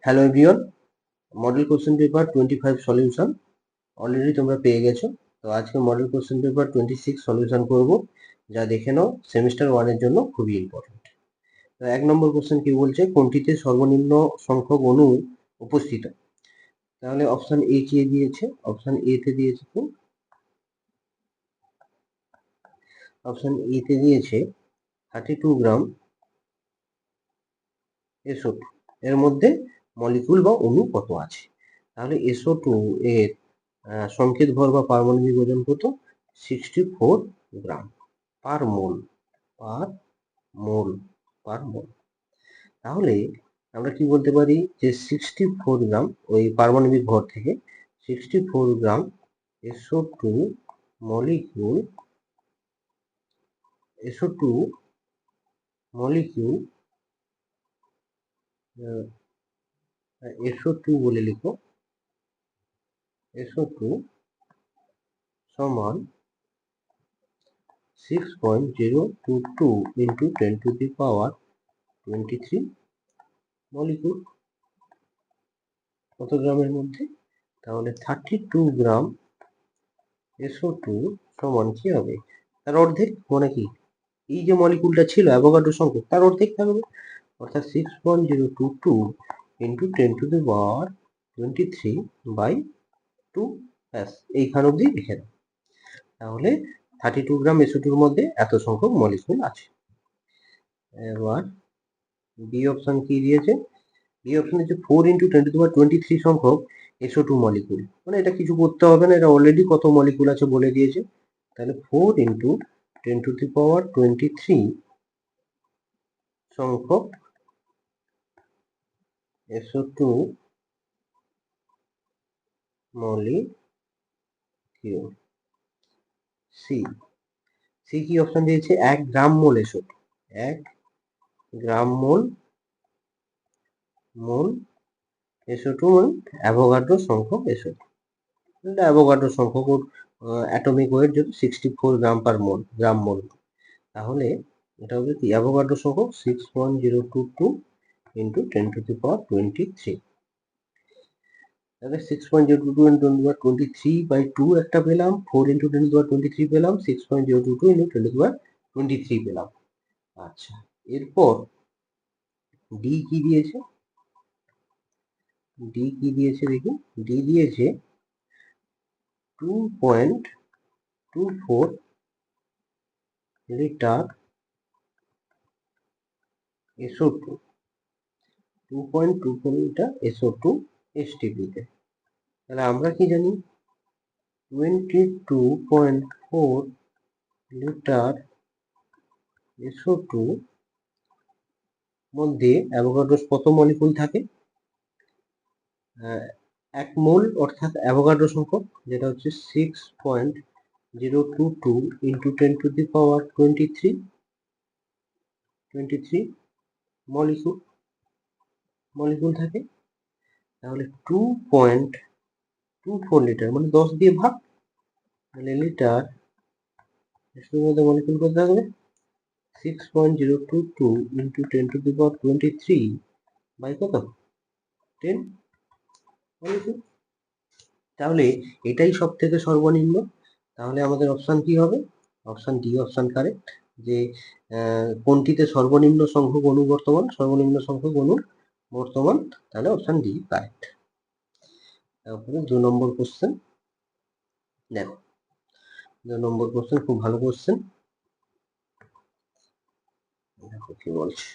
Hello everyone, model question paper 25 solution already তোমরা পেয়ে গেছো। তো আজকে মডেল কোশ্চেন পেপার 26 সলিউশন করব, যা দেখে নাও সেমিস্টার 1 এর জন্য খুবই ইম্পর্টেন্ট। তো 1 নম্বর কোশ্চেন কি বলছে, কোনটিতে সর্বনিম্ন সংখ্যক অণু উপস্থিত? তাহলে অপশন এ কি দিয়েছে? অপশন এ তে দিয়েছে কি? অপশন এ তে দিয়েছে 32 গ্রাম SO2। এর মধ্যে মলিকুল বা অণু কত আছে? তাহলে SO2 এর সংকেত ভর বা পারমাণবিক ওজন কত? 64 গ্রাম পার মোল। পার মোল পার মোল। তাহলে আমরা কি বলতে পারি যে 64 গ্রাম ওই পারমাণবিক ভর থেকে 64 গ্রাম SO2 মলিকিউল SO2 বলে লিখো, SO2 সমান 6.022 into 10 to the power 23 molecule. কত গ্রামের মধ্যে? তাহলে 32 গ্রাম SO2 সমান কি হবে? তার অর্ধেক, মানে কি এই যে মলিকুলটা ছিল অ্যাভোগাড্রো সংখ্যক তার অর্ধেক থাকবে, অর্থাৎ 6.022 into 10 to the power 23 by 2 ব্যাস এইখান অবধি লিখে দাও। তাহলে 32 গ্রাম SO2 এর মধ্যে এত সংখ্যক মলিকুল আছে। এবার বি অপশন কি দিয়েছে? বি অপশন হচ্ছে 4 into 10 to the power 23 সংখ্যক SO2 মলিকুল। মানে এটা কিছু করতে হবে না, এটা অলরেডি কত মলিকুল আছে বলে দিয়েছে। তাহলে 4 into 10 to the power 23 সংখ্যক SO2 মলিকিউল। সি সি কি অপশন দিয়েছে? 1 গ্রাম মোল SO2। 1 গ্রাম মোল SO2 মানে অ্যাভোগাড্রো সংখ্যক SO2। এটা অ্যাভোগাড্রো সংখ্যক, ওর অ্যাটমিক ওয়েট যদি 64 গ্রাম পার মোল, গ্রাম মোল। তাহলে এটা হবে কি? অ্যাভোগাড্রো সংখ্যক 6.022 into 10 to the power 23। তাহলে 6.022 into 10 to the power 23 by 2 একটা পেলাম, 4 into 10 to the power 23 পেলাম, 6.022 into 10 to the power 23 পেলাম। আচ্ছা, এরপর ডি কি দিয়েছে? ডি কি দিয়েছে দেখি। ডি দিয়েছে 2.24 litre SO2, 2.24 litre SO2 STP তে। তাহলে আমরা কি জানি? 22.4 লিটার SO2 মধ্যে অ্যাভোগাড্রোস কত মলিকুল থাকে? 1 মোল, অর্থাৎ অ্যাভোগাড্রো সংখ্যক যেটা হচ্ছে 6.022 into 10 to the power 23 molecule থাকে। তাহলে 2.24 লিটার মানে 10 দিয়ে ভাগ, তাহলে লিটার এর মধ্যে মলিকুল কত থাকবে? 6.022 into 10 to the power 23 by কত? 10 মলিকুল। তাহলে এটাই সব থেকে সর্বনিম্ন। তাহলে আমাদের অপশন কি হবে? অপশন ডি অপশন কারেক্ট, যে কোনটিতে সর্বনিম্ন সংখ্যক অণু বর্তমান, সর্বনিম্ন সংখ্যক অণু বর্তমান। তাহলে অপশন ডি কারেক্ট। তারপরে 2 নম্বর কোশ্চেন দেখো। 2 নম্বর কোশ্চেন খুব ভালো কোশ্চেন। দেখো কি বলছে।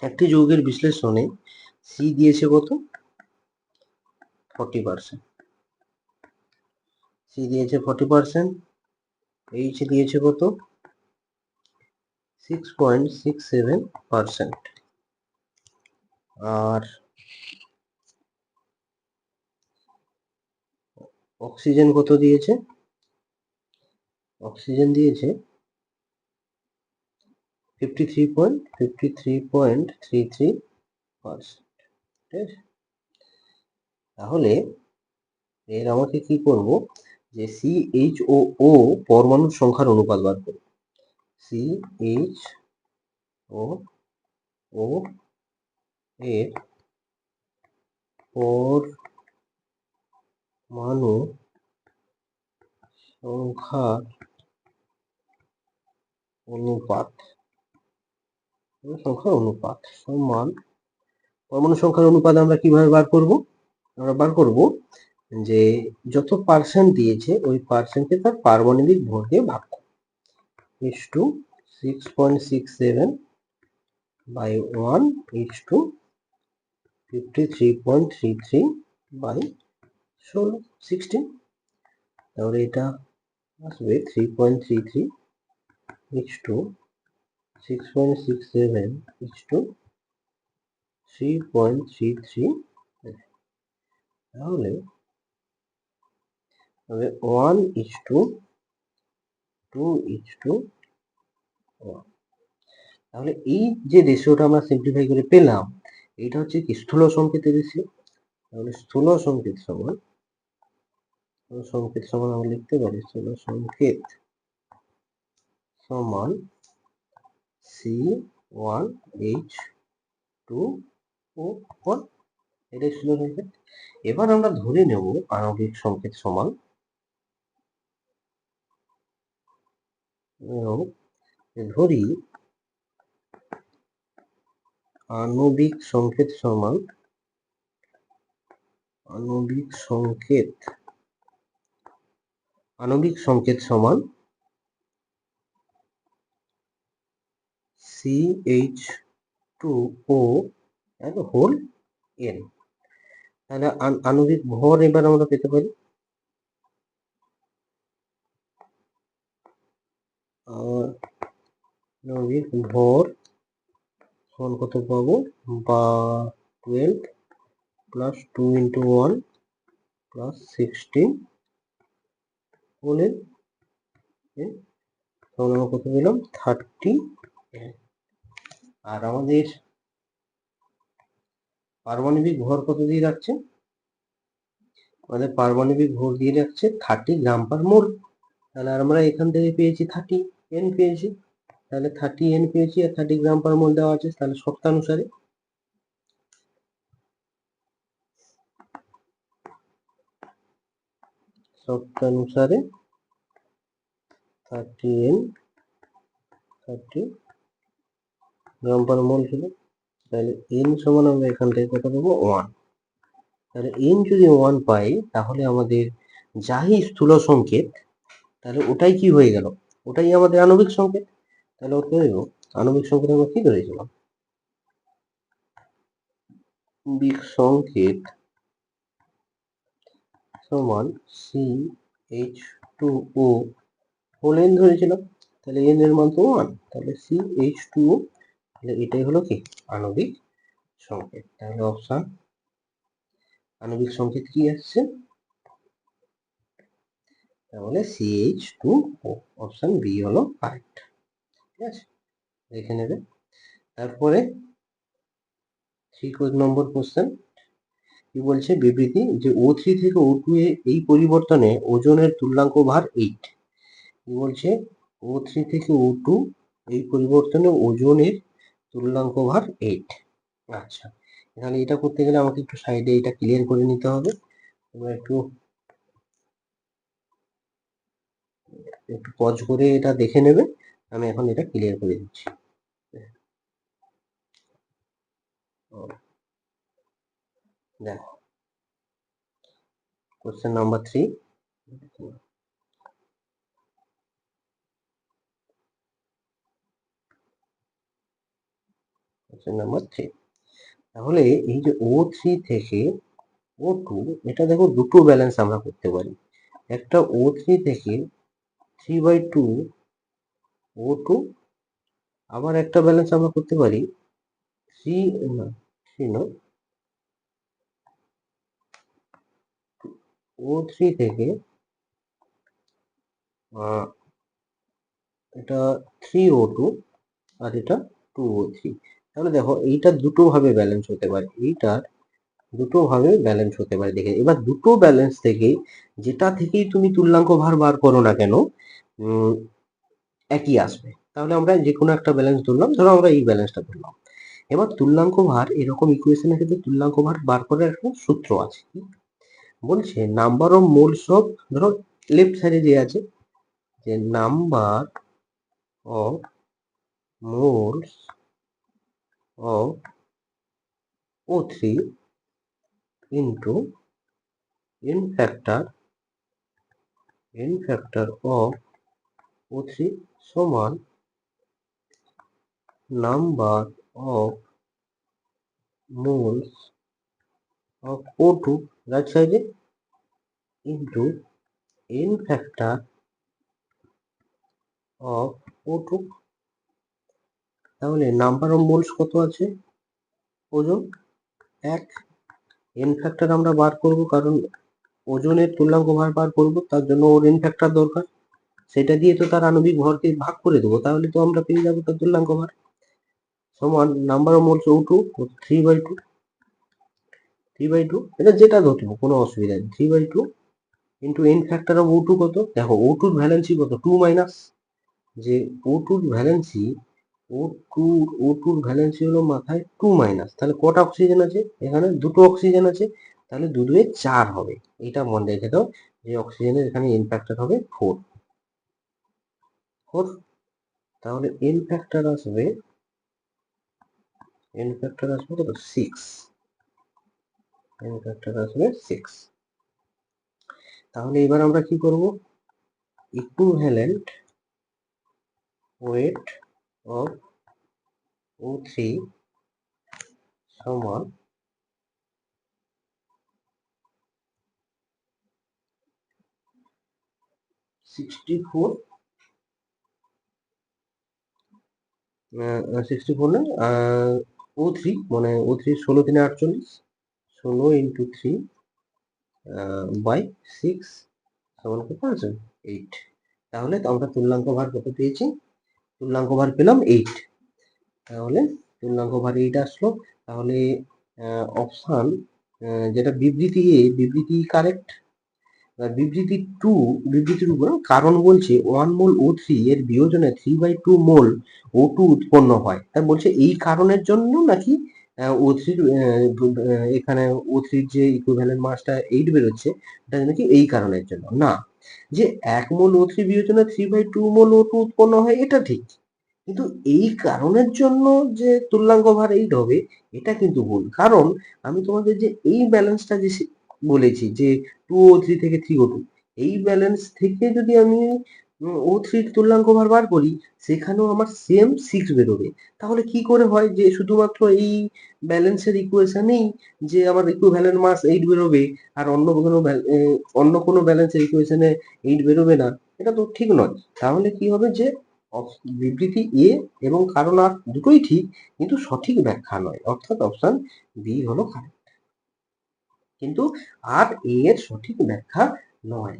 একটি যৌগের বিশ্লেষণে সি দিয়েছে কত? 40%। সি দিয়েছে 40%, এইচ দিয়েছে কত? 6.67%। আর অক্সিজেন কত দিয়েছে? অক্সিজেন দিয়েছে 53.33%। ঠিক আছে? তাহলে এর আমাকে কি করব, যে CHO পরমাণুর সংখ্যার অনুপাত বার করব। CHO এর পরমাণু সংখ্যার অনুপাত সমান পরমাণু সংখ্যার অনুপাত আমরা কিভাবে বার করব? আমরা বার করব যে যত পার্সেন্ট দিয়েছে ওই পার্সেন্টকে তার পারমাণবিক ভর দিয়ে ভাগ করব। is to 6.67 by 1 is to 53.33 by 16। তাহলে এটা আসবে 3.33 is to 6.67 is to 3.33। তাহলে 1 is to 2 is to 1। তাহলে এই যে রেশিওটা আমরা সিম্পলিফাই করে পেলাম, এটা হচ্ছে কি স্থূল সংকেতের রেশিও। তাহলে স্থূল সংকেত সমান আমরা লিখতে পারি স্থূল সংকেত সমান C1H2O1। এটাই স্থূল সংকেত। এবার আমরা ধরে নেব আণবিক সংকেত সমান ধরি আণবিক সংকেত সমান CH2O and whole n। তাহলে আণবিক ভর এবার আমরা পেতে পারি আণবিক ভর সমান কত পাবো, বা 12 প্লাস 2 into 1 প্লাস 16 বলে তখন আমরা কত পেলাম 30। আর আমাদের পারমাণবিক ভর কত দিয়ে রাখছে, আমাদের পারমাণবিক ভর দিয়ে রাখছে 30 গ্রাম পার মোল। তাহলে আমরা এখান থেকে পেয়েছি 30 n পেয়েছি, তাহলে 30 n পেয়েছি আর 30 গ্রাম পার মোল দেওয়া আছে। তাহলে শর্তানুসারে শর্তানুসারে 30 গ্রাম পার মোল ছিল। তাহলে n সমান আমরা এখান থেকে কত পাবো 1। তাহলে n যদি 1 পাই তাহলে আমাদের যাই স্থূল সংকেত তাহলে ওটাই কি হয়ে গেল, ওটাই আমাদের আণবিক সংকেত। তাহলে ওর আণবিক সংকেত আমরা কি ধরেছিলাম, আণবিক সংকেত সমান CH2O হোল n ধরেছিলাম। তাহলে n এর মান তো 1, তাহলে CH2O, তাহলে এটাই হলো কি আণবিক সংকেত। তাহলে অপশন আণবিক সংকেত কি আসছে, তাহলে CH2O, অপশন বি হলো কারেক্ট। ঠিক আছে, দেখে নেবে। তারপরে 3 নম্বর কোশ্চেন কি বলছে, বিবৃতি যে O3 থেকে O2 এ এই পরিবর্তনে ওজনের তুল্যাঙ্ক ভার 8। কি বলছে, O3 থেকে O2 এই পরিবর্তনে ওজনের তুল্যাঙ্ক ভার 8। আচ্ছা, তাহলে এটা করতে গেলে আমাকে একটু সাইডে এটা ক্লিয়ার করে নিতে হবে। তোমরা একটু পজ করে এটা দেখে নেবে, আমি এখন এটা ক্লিয়ার করে দিচ্ছি। দেখো কোশ্চেন নাম্বার 3, কোশ্চেন নাম্বার 3। তাহলে এই যে O3 থেকে O2, এটা দেখো দুটো ব্যালেন্স আমরা করতে পারি। একটা O3 থেকে 3/2 O2, আবার একটা ব্যালেন্স আমরা করতে পারি 3 নয়, O3 থেকে এটা 3O2 আর এটা 2O3। তাহলে দেখো এইটা দুটো ভাবে ব্যালেন্স হতে পারে, এইটার দুটো ভাবে ব্যালেন্স হতে পারে। দেখে এবার দুটো ব্যালেন্স থেকে যেটা থেকেই তুমি তুল্যাঙ্ক ভার বার করো না কেন একই আসবে। তাহলে আমরা যে কোনো একটা ব্যালেন্স ধরলাম, ধরো আমরা এই ব্যালেন্সটা ধরলাম। এবার তুল্যাঙ্ক ভার এরকম ইকুয়েশনের ক্ষেত্রে তুল্যাঙ্ক ভার বার করার একটা সূত্র আছে। বলছে নাম্বার অফ মোলস অফ, ধরো লেফট সাইডে যে আছে যে number of moles of O3 into n factor of O3 সমান number of moles of O2 right সাইডে into n factor of O2। তাহলে নাম্বার অফ মোলস কত আছে, ওজন 1, n ফ্যাক্টর আমরা বার করব কারণ ওজনের তুল্যাঙ্ক ভার বার করব, তার জন্য ওর n ফ্যাক্টর দরকার, সেটা দিয়ে তো তার আণবিক ভরকে ভাগ করে দেবো, তাহলে তো আমরা পেয়ে যাবো তার তুল্যাঙ্ক ভার সমান নাম্বার অফ মোলস O2 3/2 এটা যেটা ধরবো কোনো অসুবিধা নেই, 3/2 into n factor of O2 কত, দেখো O2 এর ভ্যালেন্সি কত 2 মাইনাস, যে O2 এর ভ্যালেন্সি O2 এর ভ্যালেন্সি হলো মাথায় 2 মাইনাস, তাহলে কটা অক্সিজেন আছে এখানে, দুটো অক্সিজেন আছে, তাহলে 2 2 4 হবে, এটা মনে রেখে দাও যে অক্সিজেনের এখানে n ফ্যাক্টর হবে 4। তাহলে n ফ্যাক্টর আসবে কত 6, n ফ্যাক্টর আসবে 6। তাহলে এবার আমরা কি করব, ইকুইভ্যালেন্ট ওয়েট অফ O3 সমান 64, 64 না, O3 মানে O3 16 3 48, 16 ইন্টু 3 বাই 6 সমান কত আছে 8। তাহলে আমরা তুল্যাঙ্ক ভার কত পেয়েছি, তুল্যাঙ্ক ভার পেলাম 8। তাহলে তুল্যাঙ্ক ভার 8 আসলো। তাহলে অপশন যেটা বিবৃতি এ, বিবৃতি কারেক্ট। বিবৃতির উপর কারণ বলছে 1 মোল O3 এর বিয়োজনে 3/2 মোল O2 উৎপন্ন হয়, তা বলছে এই কারণের জন্য নাকি O3 এখানে O3 যে ইকুইভ্যালেন্ট মাসটা 8 বেরোচ্ছে, এটা নাকি এই কারণের জন্য না, যে 1 মোল O3 বিয়োজনে 3/2 মোল O2 উৎপন্ন হয় এটা ঠিক, কিন্তু এই কারণের জন্য যে তুল্যাঙ্ক ভার 8 হবে এটা কিন্তু ভুল। কারণ আমি তোমাদের যে এই ব্যালেন্সটা যে বলেছি যে 2O3 থেকে 3O2, এই ব্যালেন্স থেকে যদি আমি O3 তুল্যাঙ্ক ভার বার করি সেখানেও আমার সেম 6 বেরোবে। তাহলে কি করে হয় যে শুধুমাত্র এই ব্যালেন্সের ইকুয়েশনেই যে আমার ইকুইভ্যালেন্ট মাস 8 বেরোবে আর অন্য কোনো ব্যালেন্সের ইকুয়েশনে 8 বেরোবে না, এটা তো ঠিক নয়। তাহলে কি হবে যে বিবৃতি এ এবং কারণ আর দুটোই ঠিক, কিন্তু সঠিক ব্যাখ্যা নয়, অর্থাৎ অপশন বি হলো কারেক্ট, কিন্তু আর এ এর সঠিক ব্যাখ্যা নয়,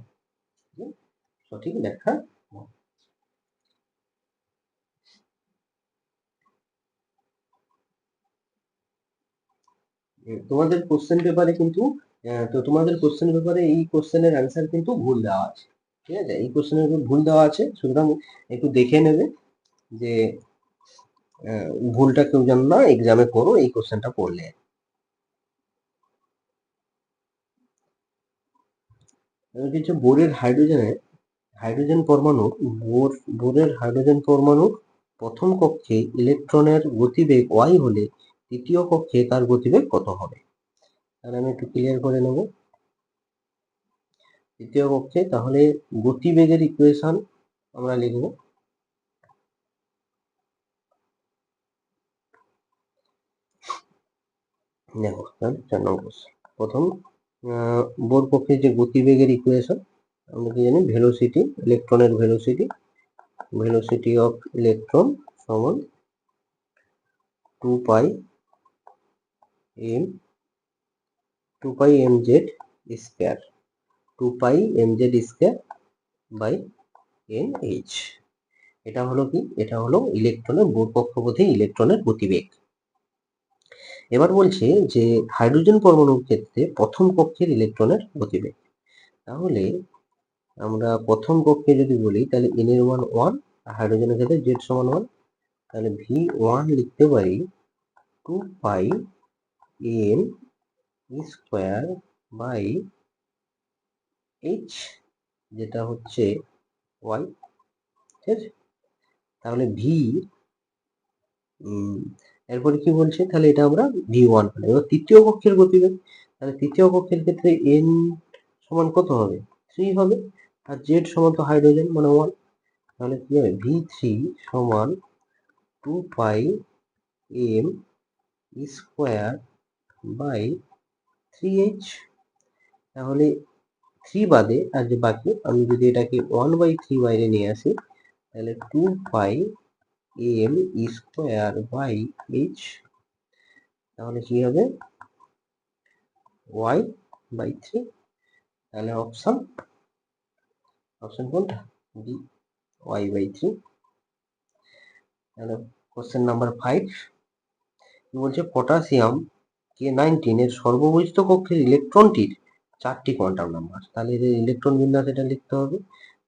সঠিক ব্যাখ্যা নয়। তোমাদের কোশ্চেন পেপারে কিন্তু তোমাদের কোশ্চেন পেপারে এই কোশ্চেনের অ্যান্সার কিন্তু ভুল দেওয়া আছে, ঠিক আছে, এই কোশ্চেনের ভুল দেওয়া আছে, সুতরাং একটু দেখে নেবে যে ভুলটা কেউ যেন না এক্সামে করো এই কোশ্চেনটা পড়লে। কিছু বোরের হাইড্রোজেন পরমাণু, বোরের হাইড্রোজেন পরমাণুর প্রথম কক্ষে ইলেকট্রনের গতিবেগ y হলে তৃতীয় কক্ষে তার গতিবেগ কত হবে, তাহলে আমি একটু ক্লিয়ার করে নেব। তৃতীয় কক্ষে তাহলে গতিবেগের ইকুয়েশন আমরা লিখব, দেখো 4 নম্বর প্রথম বোর কক্ষে যে গতিবেগের ইকুয়েশন আমরা কি জানি, ভেলোসিটি, ইলেকট্রনের ভেলোসিটি অফ ইলেকট্রন সমান 2 pi mz square, 2 pi mz square by nh। এটা হলো কি, এটা হলো ইলেকট্রনের বোর কক্ষপথে ইলেকট্রনের গতিবেগ। এবার বলছে যে হাইড্রোজেন পরমাণুর ক্ষেত্রে প্রথম কক্ষের ইলেকট্রনের গতিবেগ, তাহলে আমরা প্রথম কক্ষে যদি বলি তাহলে n এর মান 1 আর হাইড্রোজেনের ক্ষেত্রে z সমান 1, তাহলে v1 লিখতে পারি 2 পাই এম স্কোয়ার বাই এইচ, যেটা হচ্ছে ওয়াই। ঠিক আছে, তাহলে ভি, এরপরে কি বলছে, তাহলে এটা আমরা V1 পেলাম। এবার তৃতীয় কক্ষের গতিবেগ, তাহলে তৃতীয় কক্ষের ক্ষেত্রে n সমান কত হবে, 3 হবে, আর z সমান তো হাইড্রোজেন মানে 1, তাহলে কি হবে V3 সমান 2 পাই এম স্কোয়ার বাই 3h। তাহলে 3 বাদে আর যে বাকি, আমি যদি এটাকে 1/3 বাইরে নিয়ে আসি, তাহলে 2 পাই এম স্কোয়ার বাই এইচ, তাহলে কি হবে y/3। তাহলে অপশন কোনটা, বি, y/3। তাহলে কোশ্চেন নাম্বার 5 কি বলছে, পটাশিয়াম K19 এর সর্ববহিষ্ঠ কক্ষের ইলেকট্রনটির 4টি কোয়ান্টাম নাম্বার। তাহলে এর ইলেকট্রন বিন্যাস এটা লিখতে হবে।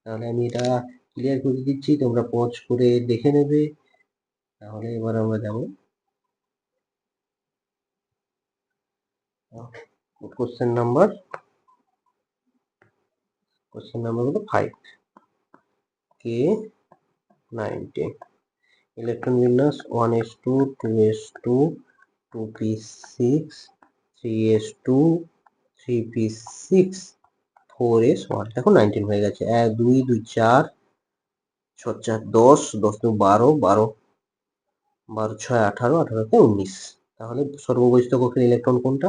তাহলে আমি এটা ক্লিয়ার করে দিচ্ছি, তোমরা পজ করে দেখে নেবে। তাহলে এবার আমরা যাব কোশ্চেন নাম্বার 5, K19 ইলেকট্রন বিন্যাস 1s2 2s2 2p6 3s2 3p6 4s1। দেখো 19 হয়ে গেছে, 1 2 2 4 6 4 10 10 2 12 12 12 6 18 18 তে 19। তাহলে সর্ববহিষ্ঠ কক্ষের ইলেকট্রন কোনটা,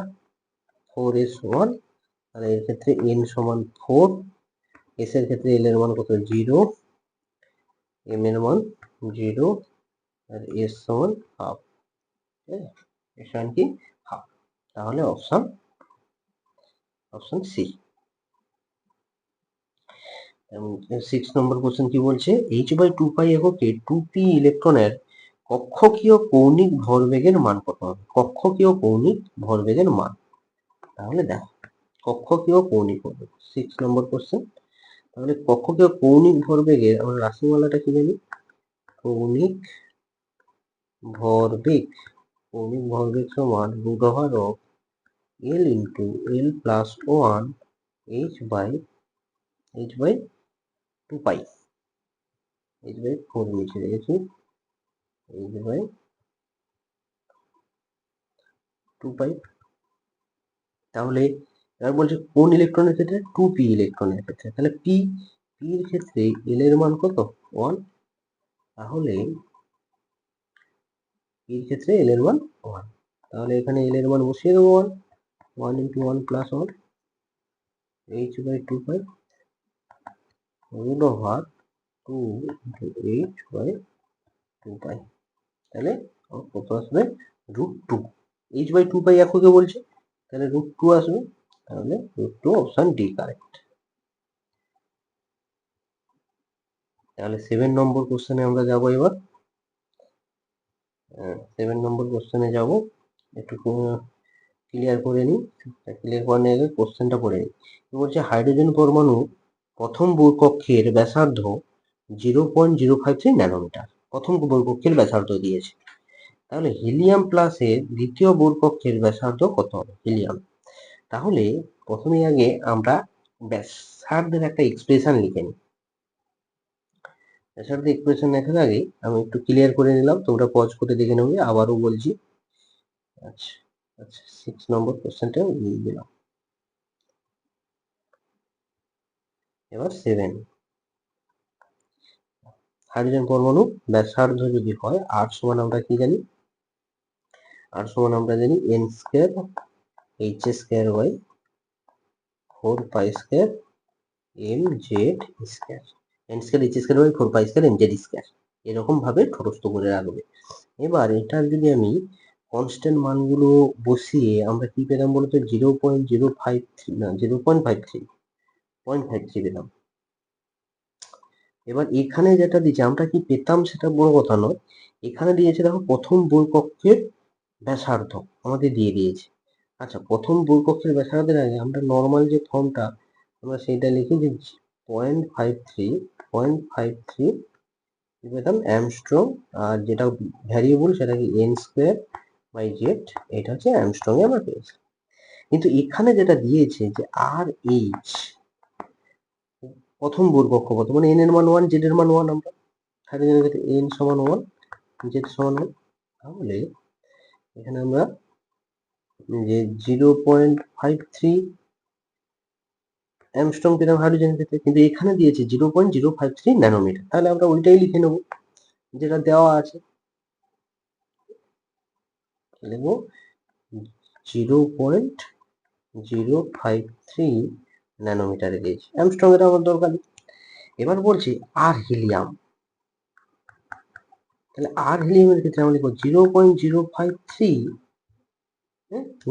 4s1। তাহলে এর ক্ষেত্রে n সমান 4, s এর ক্ষেত্রে l এর মান কত 0, m এর মান 0, আর s সমান হাফ। s সমান কি হাফ। তাহলে অপশন সি। 6 নম্বর কোশ্চেন কি বলছে, h/2 পাই এককে 2p ইলেকট্রনের কক্ষকীয় কৌণিক ভরবেগের মান কত হবে। কক্ষকীয় কৌণিক ভরবেগের মান, তাহলে দেখো কক্ষকীয় কৌণিক ভরবেগ 6 নম্বর কোশ্চেন। তাহলে কক্ষকীয় কৌণিক ভরবেগের আমরা রাশিমালাটা কি জানি, কৌণিক ভরবেগ, কৌণিক ভরবেগ সমান √of L into L plus 1 h/2 pi, h/4 নিচে রেখেছি, h/2 পাই। তাহলে এবার বলছে কোন ইলেকট্রনের ক্ষেত্রে, 2p ইলেকট্রনের ক্ষেত্রে, তাহলে p এর ক্ষেত্রে l এর মান কত 1, তাহলে p এর ক্ষেত্রে l এর মান 1। তাহলে এখানে l এর মান বসিয়ে দেবো 1 ইন্টু 1 প্লাস 1 h/2 পাই √2 ইন্টু h/2 পাই। তাহলে কত আসবে √2, h/2 পাই এককে বলছে, তাহলে √2 আসবে। তাহলে √2 অপশন ডি কারেক্ট। তাহলে 7 নম্বর কোশ্চেনে আমরা যাব এবার। 7 নম্বর কোশ্চেনে যাব, একটু ক্লিয়ার করে নিই। ক্লিয়ার করার আগে কোশ্চেনটা পড়ে নিই। বলছে হাইড্রোজেন পরমাণু প্রথম বৈকক্ষের ব্যাসার্ধ 0.053 ন্যানোমিটার, প্রথম বৈকক্ষের ব্যাসার্ধ দিয়েছে। তাহলে হিলিয়াম প্লাসের দ্বিতীয় বৈকক্ষের ব্যাসার্ধ কত হবে, হিলিয়াম। তাহলে প্রথমে আগে আমরা ব্যাসার্ধের একটা এক্সপ্রেশন লিখে নিই। ব্যাসার্ধ এক্সপ্রেশন লেখার আগে আমি একটু ক্লিয়ার করে নিলাম, তোমরা পজ করে দেখে নেবে, আবারও বলছি। আচ্ছা আচ্ছা 6 নম্বর কোশ্চেনটা দিয়ে দিলাম। এবার 7, হাইড্রোজেন পরমাণু ব্যাসার্ধ যদি হয় r সমান আমরা কি জানি, r সমান আমরা জানি n square h square by 4 pi square mz square, n square h square by 4 pi square mz square, এরকম ভাবে ঠোরস্থ করে রাখবে। এবার এটার যদি আমি কনস্ট্যান্ট মানগুলো বসিয়ে আমরা কি পেলাম বলতো, 0.053 না 0.53 পেলাম। এবার এখানে যেটা দিয়েছে আমরা কি পেতাম সেটা বড় কথা নয়, এখানে দিয়েছে দেখো প্রথম বৈকক্ষের ব্যাসার্ধ আমাদের দিয়ে দিয়েছে। আচ্ছা প্রথম বৈকক্ষের ব্যাসার্ধের আগে আমরা নর্মাল যে ফর্মটা আমরা সেইটা লিখে যে 0.53 পেতাম অ্যামস্ট্রং, আর যেটা ভ্যারিয়েবল সেটাকে n স্কোয়ার বাই জেড, এটা হচ্ছে অ্যামস্ট্রং এ আমরা পেয়েছি। কিন্তু এখানে যেটা দিয়েছে যে আর এইচ প্রথম বোর কক্ষপথ, মানে এন এর মান 1, জেড এর মান 1, আমরা হাইড্রোজেনের ক্ষেত্রে এন সমান 1, জেড সমান 1, তাহলে এখানে আমরা যে 0.53 অ্যামস্ট্রং পেলাম হাইড্রোজেনের ক্ষেত্রে, কিন্তু এখানে দিয়েছে 0.053 ন্যানোমিটার। তাহলে আমরা ওইটাই লিখে নেব যেটা দেওয়া আছে, লিখব 0.053 ন্যানোমিটারে দিয়েছি। অ্যামস্ট্রং এর আমার দরকার নেই। এবার বলছি আর হিলিয়াম, তাহলে আর হিলিয়ামের ক্ষেত্রে আমরা লিখবো 0.053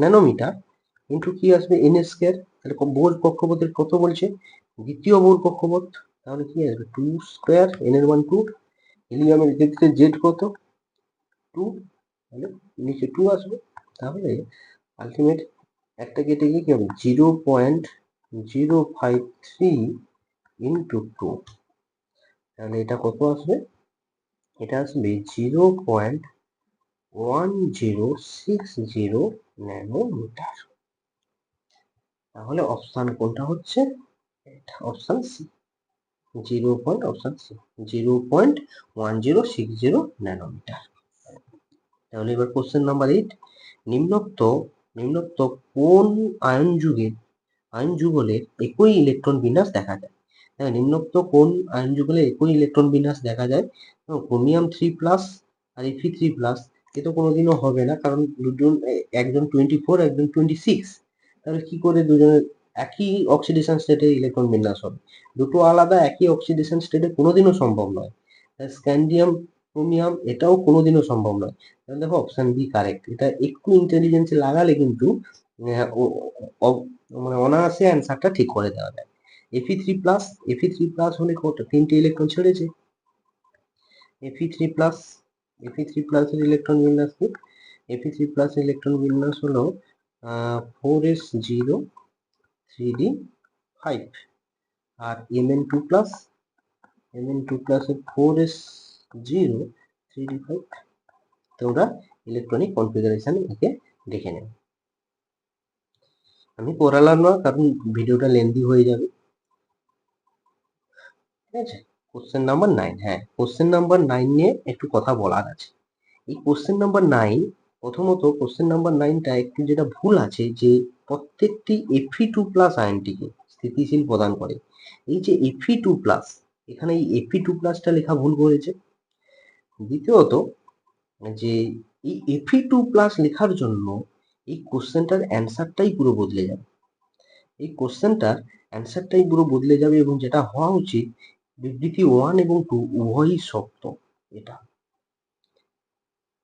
ন্যানোমিটার ইন্টু কি আসবে এন স্কয়ার। তাহলে বোর কক্ষপথের কত বলছে, দ্বিতীয় বোর কক্ষপথ, তাহলে কি আসবে 2 স্কয়ার, এন এর মান 2, হিলিয়ামের ক্ষেত্রে জেড কত 2, তাহলে নিচে 2 আসবে। তাহলে আলটিমেট একটা কেটে গিয়ে কি হবে 0.053 ইন্টু 2, তাহলে এটা কত আসবে, এটা আসবে 0.1060 ন্যানোমিটার। তাহলে অপশন কোনটা হচ্ছে, option C, option C 0.1060 nanometre. তাহলে এবার কোশ্চেন নাম্বার 8, নিম্নোক্ত কোন আয়ন যুগলের একই ইলেকট্রন বিন্যাস দেখা যায়। নিম্নোক্ত কোন আয়ন যুগলের একই ইলেকট্রন বিন্যাস দেখা যায়, ক্রোমিয়াম 3+ আর Fe3+, এ তো কোনোদিনও হবে না, কারণ দুজন, একজন 24, একজন 26, তাহলে কি করে দুজনের একই অক্সিডেশন স্টেটে ইলেকট্রন বিন্যাস হবে, দুটো আলাদা একই অক্সিডেশন স্টেটে কোনোদিনও সম্ভব নয়। স্ক্যান্ডিয়াম ক্রোমিয়াম এটাও কোনোদিনও সম্ভব নয়। তাহলে দেখো অপশন বি কারেক্ট। এটা একটু ইন্টেলিজেন্সে লাগালে কিন্তু মানে অনায়াসে অ্যান্সারটা ঠিক করে দেওয়া যায়। Fe3+ হলে তিনটে ইলেকট্রন ছেড়েছে, Fe3+ এর ইলেকট্রন বিন্যাস কি, Fe3+ এর ইলেকট্রন বিন্যাস হলো 4s0 3d5, আর Mn2+ এর 4s0 3d5। তোমরা ইলেকট্রনিক কনফিগারেশন একে দেখে নেবে। আমি করালাম না কারণ ভিডিওটা লেন্দি হয়ে যাবে, ঠিক আছে। কোশ্চেন নাম্বার 9, হ্যাঁ কোশ্চেন নাম্বার 9 নিয়ে একটু কথা বলার আছে। এই কোশ্চেন নাম্বার 9, প্রথমত কোশ্চেন নাম্বার 9টা একটু যেটা ভুল আছে, যে প্রত্যেকটি Fe2+ আয়নটিকে স্থিতিশীল প্রদান করে। এই যে Fe2+, এখানে এই Fe2+টা লেখা ভুল করেছে। দ্বিতীয়ত যে এই Fe2+ লেখার জন্য এই কোশ্চেনটার অ্যান্সারটাই পুরো বদলে যাবে, এই কোশ্চেনটার অ্যান্সারটাই পুরো বদলে যাবে, এবং যেটা হওয়া উচিত বিবৃতি 1 এবং 2 উভয়ই সত্য এটা।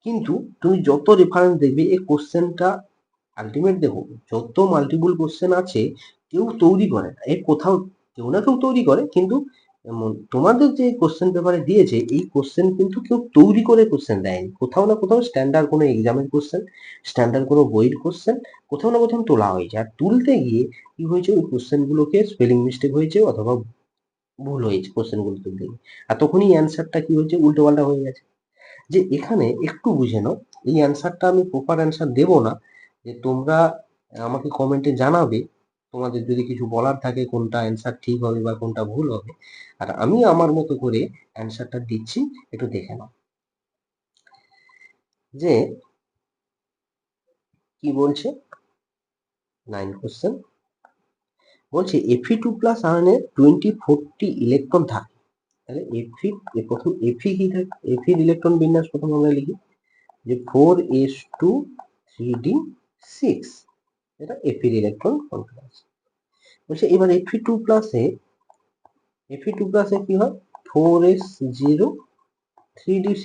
কিন্তু তুমি যত রেফারেন্স দেখবে এই কোশ্চেনটা আলটিমেট, দেখো যত মাল্টিপল কোশ্চেন আছে কেউ তৈরি করে না, এর কোথাও কেউ না কেউ তৈরি করে, কিন্তু তোমাদের যে কোশ্চেন পেপারে দিয়েছে এই কোশ্চেন কিন্তু কেউ তৈরি করে কোশ্চেন দেয়নি, কোথাও না কোথাও স্ট্যান্ডার্ড কোনো এক্সামের কোশ্চেন, স্ট্যান্ডার্ড কোনো বইয়ের কোশ্চেন কোথাও না কোথাও তোলা হয়েছে, আর তুলতে গিয়ে কি হয়েছে ওই কোশ্চেনগুলোকে স্পেলিং মিস্টেক হয়েছে অথবা ভুল হয়েছে কোশ্চেনগুলো তুলতে গিয়ে, আর তখনই অ্যান্সারটা কি হয়েছে উল্টো পাল্টা হয়ে গেছে। যে এখানে একটু বুঝে নাও, এই অ্যান্সারটা আমি প্রপার অ্যান্সার দেবো না, যে তোমরা আমাকে কমেন্টে জানাবে তোমাদের যদি কিছু বলার থাকে কোনটা অ্যান্সার ঠিক হবে বা কোনটা ভুল হবে, আর আমি আমার মতো করে অ্যান্সারটা দিচ্ছি, একটু দেখে নাও। যে কি বলছে 9 কোশ্চেন, বলছে Fe2+ আয়নে 24টি ইলেকট্রন থাকে। তাহলে প্রথম Fe কি থাকে, Fe এর ইলেকট্রন বিন্যাস প্রথম আমরা লিখি যে 4s2 3d6, এটা Fe এর ইলেকট্রন কনফিগারেশন। বলছে এবার Fe2+ এ কি হয় 4s0 3d6,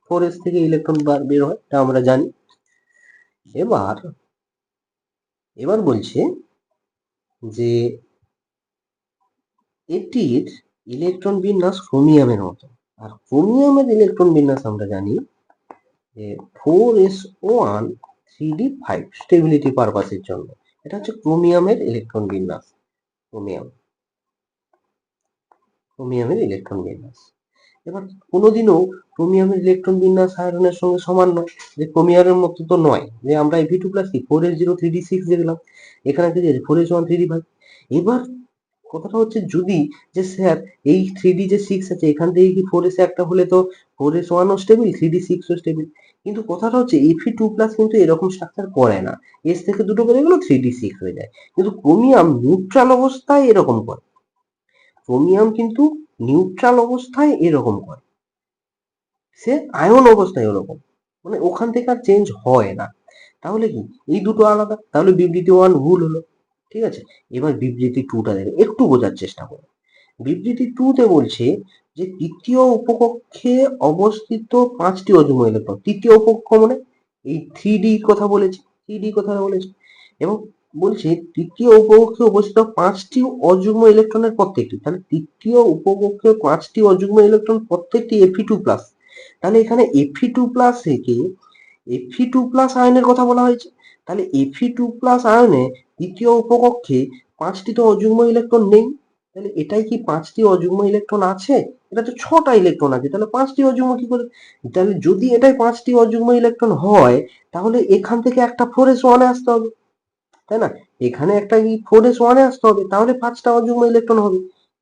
4s থেকে ইলেকট্রন বের হয়, এটা আমরা জানি। এবার বলছে যে এটির ইলেকট্রন বিন্যাস ক্রোমিয়ামের মতো, আর ক্রোমিয়ামের ইলেকট্রন বিন্যাস আমরা জানি যে 4s1 3d5 স্টেবিলিটি পারপাসের জন্য। এটা হচ্ছে ক্রোমিয়ামের ইলেকট্রন বিন্যাস, ক্রোমিয়ামের ইলেকট্রন বিন্যাস। এবার কোনোদিনও ক্রোমিয়ামের ইলেকট্রন বিন্যাস আয়রনের সঙ্গে সমান নয়, যে ক্রোমিয়ামের মতো তো নয় যে আমরা Fe2 প্লাস কি 4s0 3d6 দেখলাম, এখানে কি আছে 4s1 3d5। এবার কথাটা হচ্ছে যদি যে স্যার এই 3d যে 6 আছে এখান থেকে কি 4s একটা হলে তো 4s1 ও স্টেবল 3d6 ও স্টেবল, কিন্তু কথাটা হচ্ছে Fe2 প্লাস কিন্তু এরকম স্ট্রাকচার করে না, এস থেকে দুটো বেরিয়ে গেল 3d6 হয়ে যায়, কিন্তু ক্রোমিয়াম নিউট্রাল অবস্থায় এরকম করে, ক্রোমিয়াম কিন্তু নিউট্রাল অবস্থায় এরকম করে, সে আয়ন অবস্থায় ওরকম, মানে ওখান থেকে আর চেঞ্জ হয় না। তাহলে কি এই দুটো আলাদা, তাহলে বিবৃতি 1 ভুল হলো, ঠিক আছে। এবার বিবৃতি 2টা দেখো, একটু বোঝার চেষ্টা করো। বিবৃতি 2 তে বলছে যে তৃতীয় উপকক্ষে অবস্থিত 5টি অযুগ্ম ইলেকট্রন, তৃতীয় উপকক্ষ মানে এই 3D কথা বলেছে, 3D কথা বলেছে, এবং বলছে তৃতীয় উপকক্ষে অবস্থিত 5টি অযুগ্ম ইলেকট্রনের প্রত্যেকটি, তাহলে তৃতীয় উপকক্ষে 5টি অযুগ্ম ইলেকট্রন প্রত্যেকটি Fe2 প্লাস, তাহলে এখানে Fe2 প্লাস থেকে Fe2 প্লাস আয়নের কথা বলা হয়েছে, তাহলে Fe2 প্লাস আয়নে তৃতীয় উপকক্ষে 5টি তো অযুগ্ম ইলেকট্রন নেই, তাহলে এটাই কি 5টি অযুগ্ম ইলেকট্রন আছে? এটা তো 6টা ইলেকট্রন আছে, তাহলে 5টি অযুগ্ম কি করে? তাহলে যদি এটাই 5টি অযুগ্ম ইলেকট্রন হয় তাহলে এখান থেকে একটা 4s1 এ আসতে হবে, তাই না? এখানে একটা এই 4s1 এ আসতে হবে, তাহলে 5টা অযুগ্ম ইলেকট্রন হবে,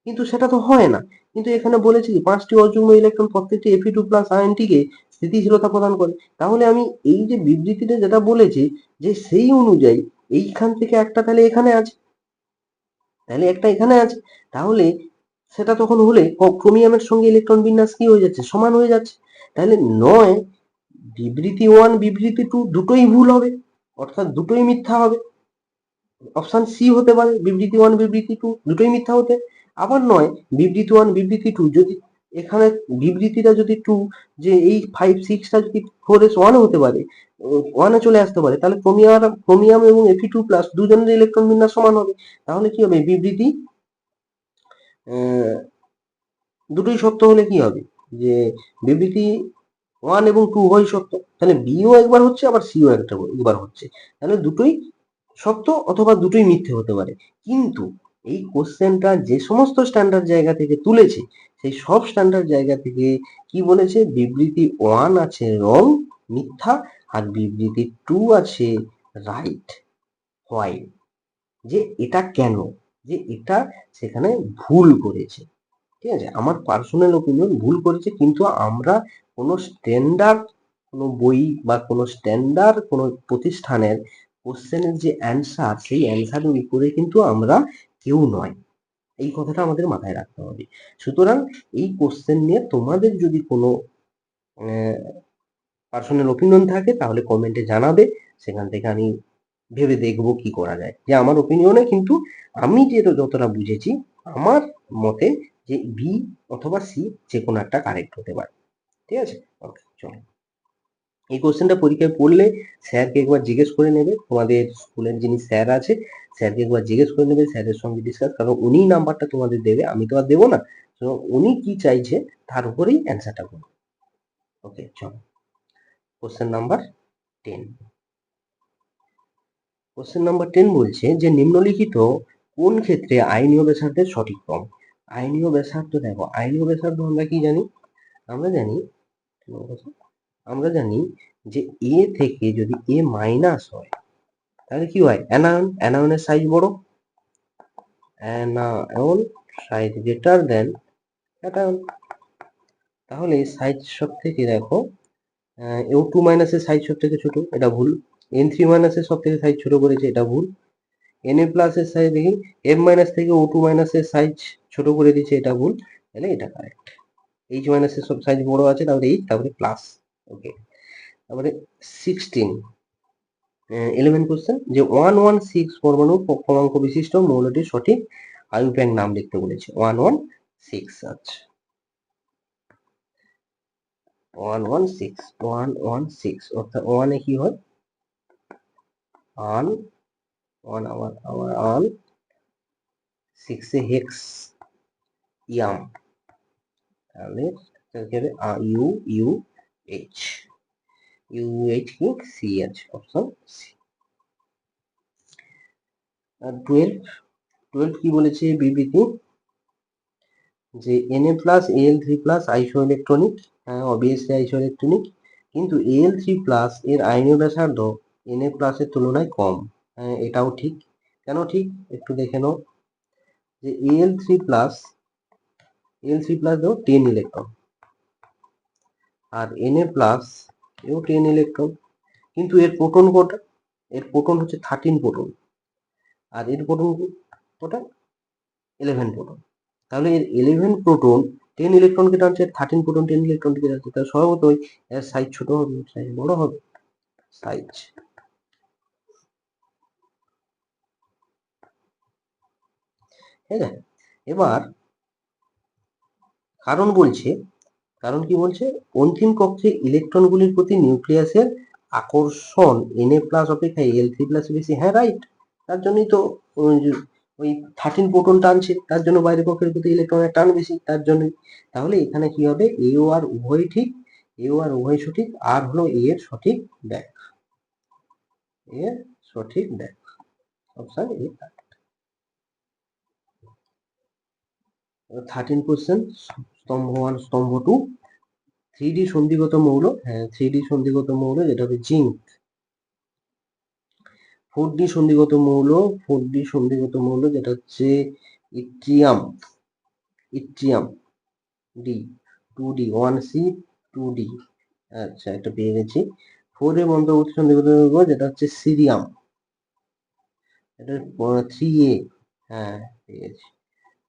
কিন্তু সেটা তো হয় না। কিন্তু এখানে বলেছি কি 5টি অযুগ্ম ইলেকট্রন প্রত্যেকটি Fe2 প্লাস আয়নটিকে স্থিতিশীলতা প্রদান করে, তাহলে আমি এই যে বিবৃতিতে যেটা বলেছি যে সেই অনুযায়ী এইখান থেকে একটা তাহলে এখানে আছে, তাহলে একটা এখানে আছে, তাহলে সেটা তখন হলে ক্রোমিয়ামের সঙ্গে ইলেকট্রন বিন্যাস কি হয়ে যাচ্ছে, সমান হয়ে যাচ্ছে, তাহলে নয় বিবৃতি 1 বিবৃতি 2 দুটোই ভুল হবে, অর্থাৎ দুটোই মিথ্যা হবে। অপশন সি হতে পারে বিবৃতি 1 বিবৃতি 2 দুটোই মিথ্যা হতে, আবার নয় বিবৃতি 1 বিবৃতি 2 যদি এখানে বিবৃতিটা যদি 2 যে এই 5 6টা যদি 4s1 হতে পারে, 1 এ চলে আসতে পারে, তাহলে ক্রোমিয়াম এবং Fe2 প্লাস দুজনের ইলেকট্রন বিন্যাস সমান হবে, তাহলে কি হবে বিবৃতি দুটোই সত্য হলে কি হবে যে বিবৃতি 1 এবং 2 উভয়ই সত্য, তাহলে বিও একবার হচ্ছে আবার সিও একবার হচ্ছে, তাহলে দুটোই সত্য অথবা দুটোই মিথ্যে হতে পারে। কিন্তু এই কোশ্চেনটা যে সমস্ত স্ট্যান্ডার্ড জায়গা থেকে তুলেছে সেই সব স্ট্যান্ডার্ড জায়গা থেকে কি বলেছে, বিবৃতি 1 আছে রং মিথ্যা, আর বিবৃতি 2 আছে রাইট হোয়াই, যে এটা কেন, যে এটা সেখানে ভুল করেছে, ঠিক আছে। আমার পার্সোনাল ওপিনিয়ন ভুল করেছে, কিন্তু আমরা কোনো স্ট্যান্ডার্ড কোনো বই বা কোনো স্ট্যান্ডার্ড কোনো প্রতিষ্ঠানের কোশ্চেনের যে অ্যান্সার সেই অ্যান্সারের উপরে কিন্তু আমরা কেউ নয়, এই কথাটা আমাদের মাথায় রাখতে হবে। সুতরাং এই কোশ্চেন নিয়ে তোমাদের যদি কোনো পার্সোনাল ওপিনিয়ন থাকে তাহলে কমেন্টে জানাবে, সেখান থেকে আমি ভেবে দেখবো কি করা যায়। যে আমার ওপিনিয়নে কিন্তু আমি যে যতটা বুঝেছি আমার মতে যে বি অথবা সি যে কোনো একটা কারেক্ট হতে পারে, ঠিক আছে। ওকে চলো, এই কোশ্চেনটা পরীক্ষায় পড়লে স্যারকে একবার জিজ্ঞেস করে নেবে, তোমাদের স্কুলের যিনি স্যার আছে স্যারকে একবার জিজ্ঞেস করে নেবে, স্যারের সঙ্গে ডিসকাস, কারণ উনি নাম্বারটা তোমাদের দেবে, আমি তো আর দেবো না, তো উনি কি চাইছে তার উপরেই অ্যান্সারটা করবে। ওকে চলো, কোশ্চেন নাম্বার 10। কোশ্চেন নাম্বার 10 বলছে যে নিম্নলিখিত কোন ক্ষেত্রে আইনীয় ব্যাসার্ধের সঠিক ক্রম। আইনীয় ব্যাসার্ধ দেখো, আইনীয় ব্যাসার্ধ আমরা কি জানি, আমরা জানি আমরা জানি যে এ থেকে যদি এ মাইনাস হয় তাহলে কি হয়, অ্যানায়ন, অ্যানায়নের সাইজ বড়, anion size greater than cation, তাহলে সাইজ সব থেকে দেখো O2 মাইনাসের সাইজ সব থেকে ছোট, এটা ভুল। N3 মাইনাসের সব থেকে সাইজ ছোট করেছে, এটা ভুল। Na প্লাসের সাইজ দেখি M মাইনাস থেকে O2 মাইনাসের সাইজ ছোট করে দিয়েছে, এটা ভুল, তাহলে এটা কারেক্ট। H মাইনাসের সব সাইজ বড় আছে, তারপরে H তারপরে প্লাস। ওকে, তারপরে 16 11 কোশ্চেন যে 116 পরমাণু ক্রমাঙ্ক বিশিষ্ট মৌলটির সঠিক আয়ুপ্যাং নাম লিখতে বলেছে। 116, আচ্ছা 116 অর্থাৎ 1 এ কি হয় আন, 1 আবার আন, 6 এ হেক্স ইয়াম, তাহলে U U H, U H কি সি আছে, অপশন সি। আর 12 কি বলেছে বিবৃতি, যে Na+Al3+ আইসো ইলেকট্রনিক, হ্যাঁ অবভিয়াসলি আইসো ইলেকট্রনিক, কিন্তু Al3+ এর আয়নীয় ব্যাসার্ধ Na+ এর তুলনায় কম। হ্যাঁ এটাও ঠিক। কেন ঠিক একটু দেখে নাও, যে Al3+ দেখো 10 ইলেকট্রন, আর Na+ এও 10 ইলেকট্রন, কিন্তু এর প্রোটন কটা? এর প্রোটন হচ্ছে 13 প্রোটন, আর এর প্রোটন কটা? 11 প্রোটন। তাহলে এর 11 প্রোটন 10 ইলেকট্রনকে টানছে, 13 প্রোটন 10 ইলেকট্রনকে টানছে, তাহলে স্বভাবতই এর সাইজ ছোট হবে, সাইজ বড় হবে, সাইজ। ঠিক আছে, এবার কারণ বলছে, কারণ কি বলছে, অন্তিম কক্ষে ইলেকট্রনগুলির প্রতি নিউক্লিয়াসের আকর্ষণ Na+ অপেক্ষা Al3+ বেশি। হ্যাঁ রাইট, তার জন্যই তো ওই 13 প্রোটন টানছে, তার জন্য বাইরের কক্ষের প্রতি ইলেকট্রনের টান বেশি, তার জন্যই। তাহলে এখানে কি হবে, এ ও আর উভয় ঠিক, এ ও আর উভয় সঠিক, আর হলো এ এর সঠিক ব্যাখ্যা, এর সঠিক ব্যাখ্যা, অপশন এ। 13 কোশ্চেন, স্তম্ভ 1 স্তম্ভ 2, 3D সন্ধিগত মৌল, হ্যাঁ 3D সন্ধিগত মৌল যেটা হবে জিঙ্ক। 4D সন্ধিগত মৌল, 4D সন্ধিগত মৌল যেটা হচ্ছে yttrium, yttrium D, 2D 1C 2D, আচ্ছা এটা পেয়ে গেছি। 4 এ মধ্যবর্তী সন্ধিগত মৌল যেটা হচ্ছে সিরিয়াম, এটা 3A, হ্যাঁ পেয়ে গেছি।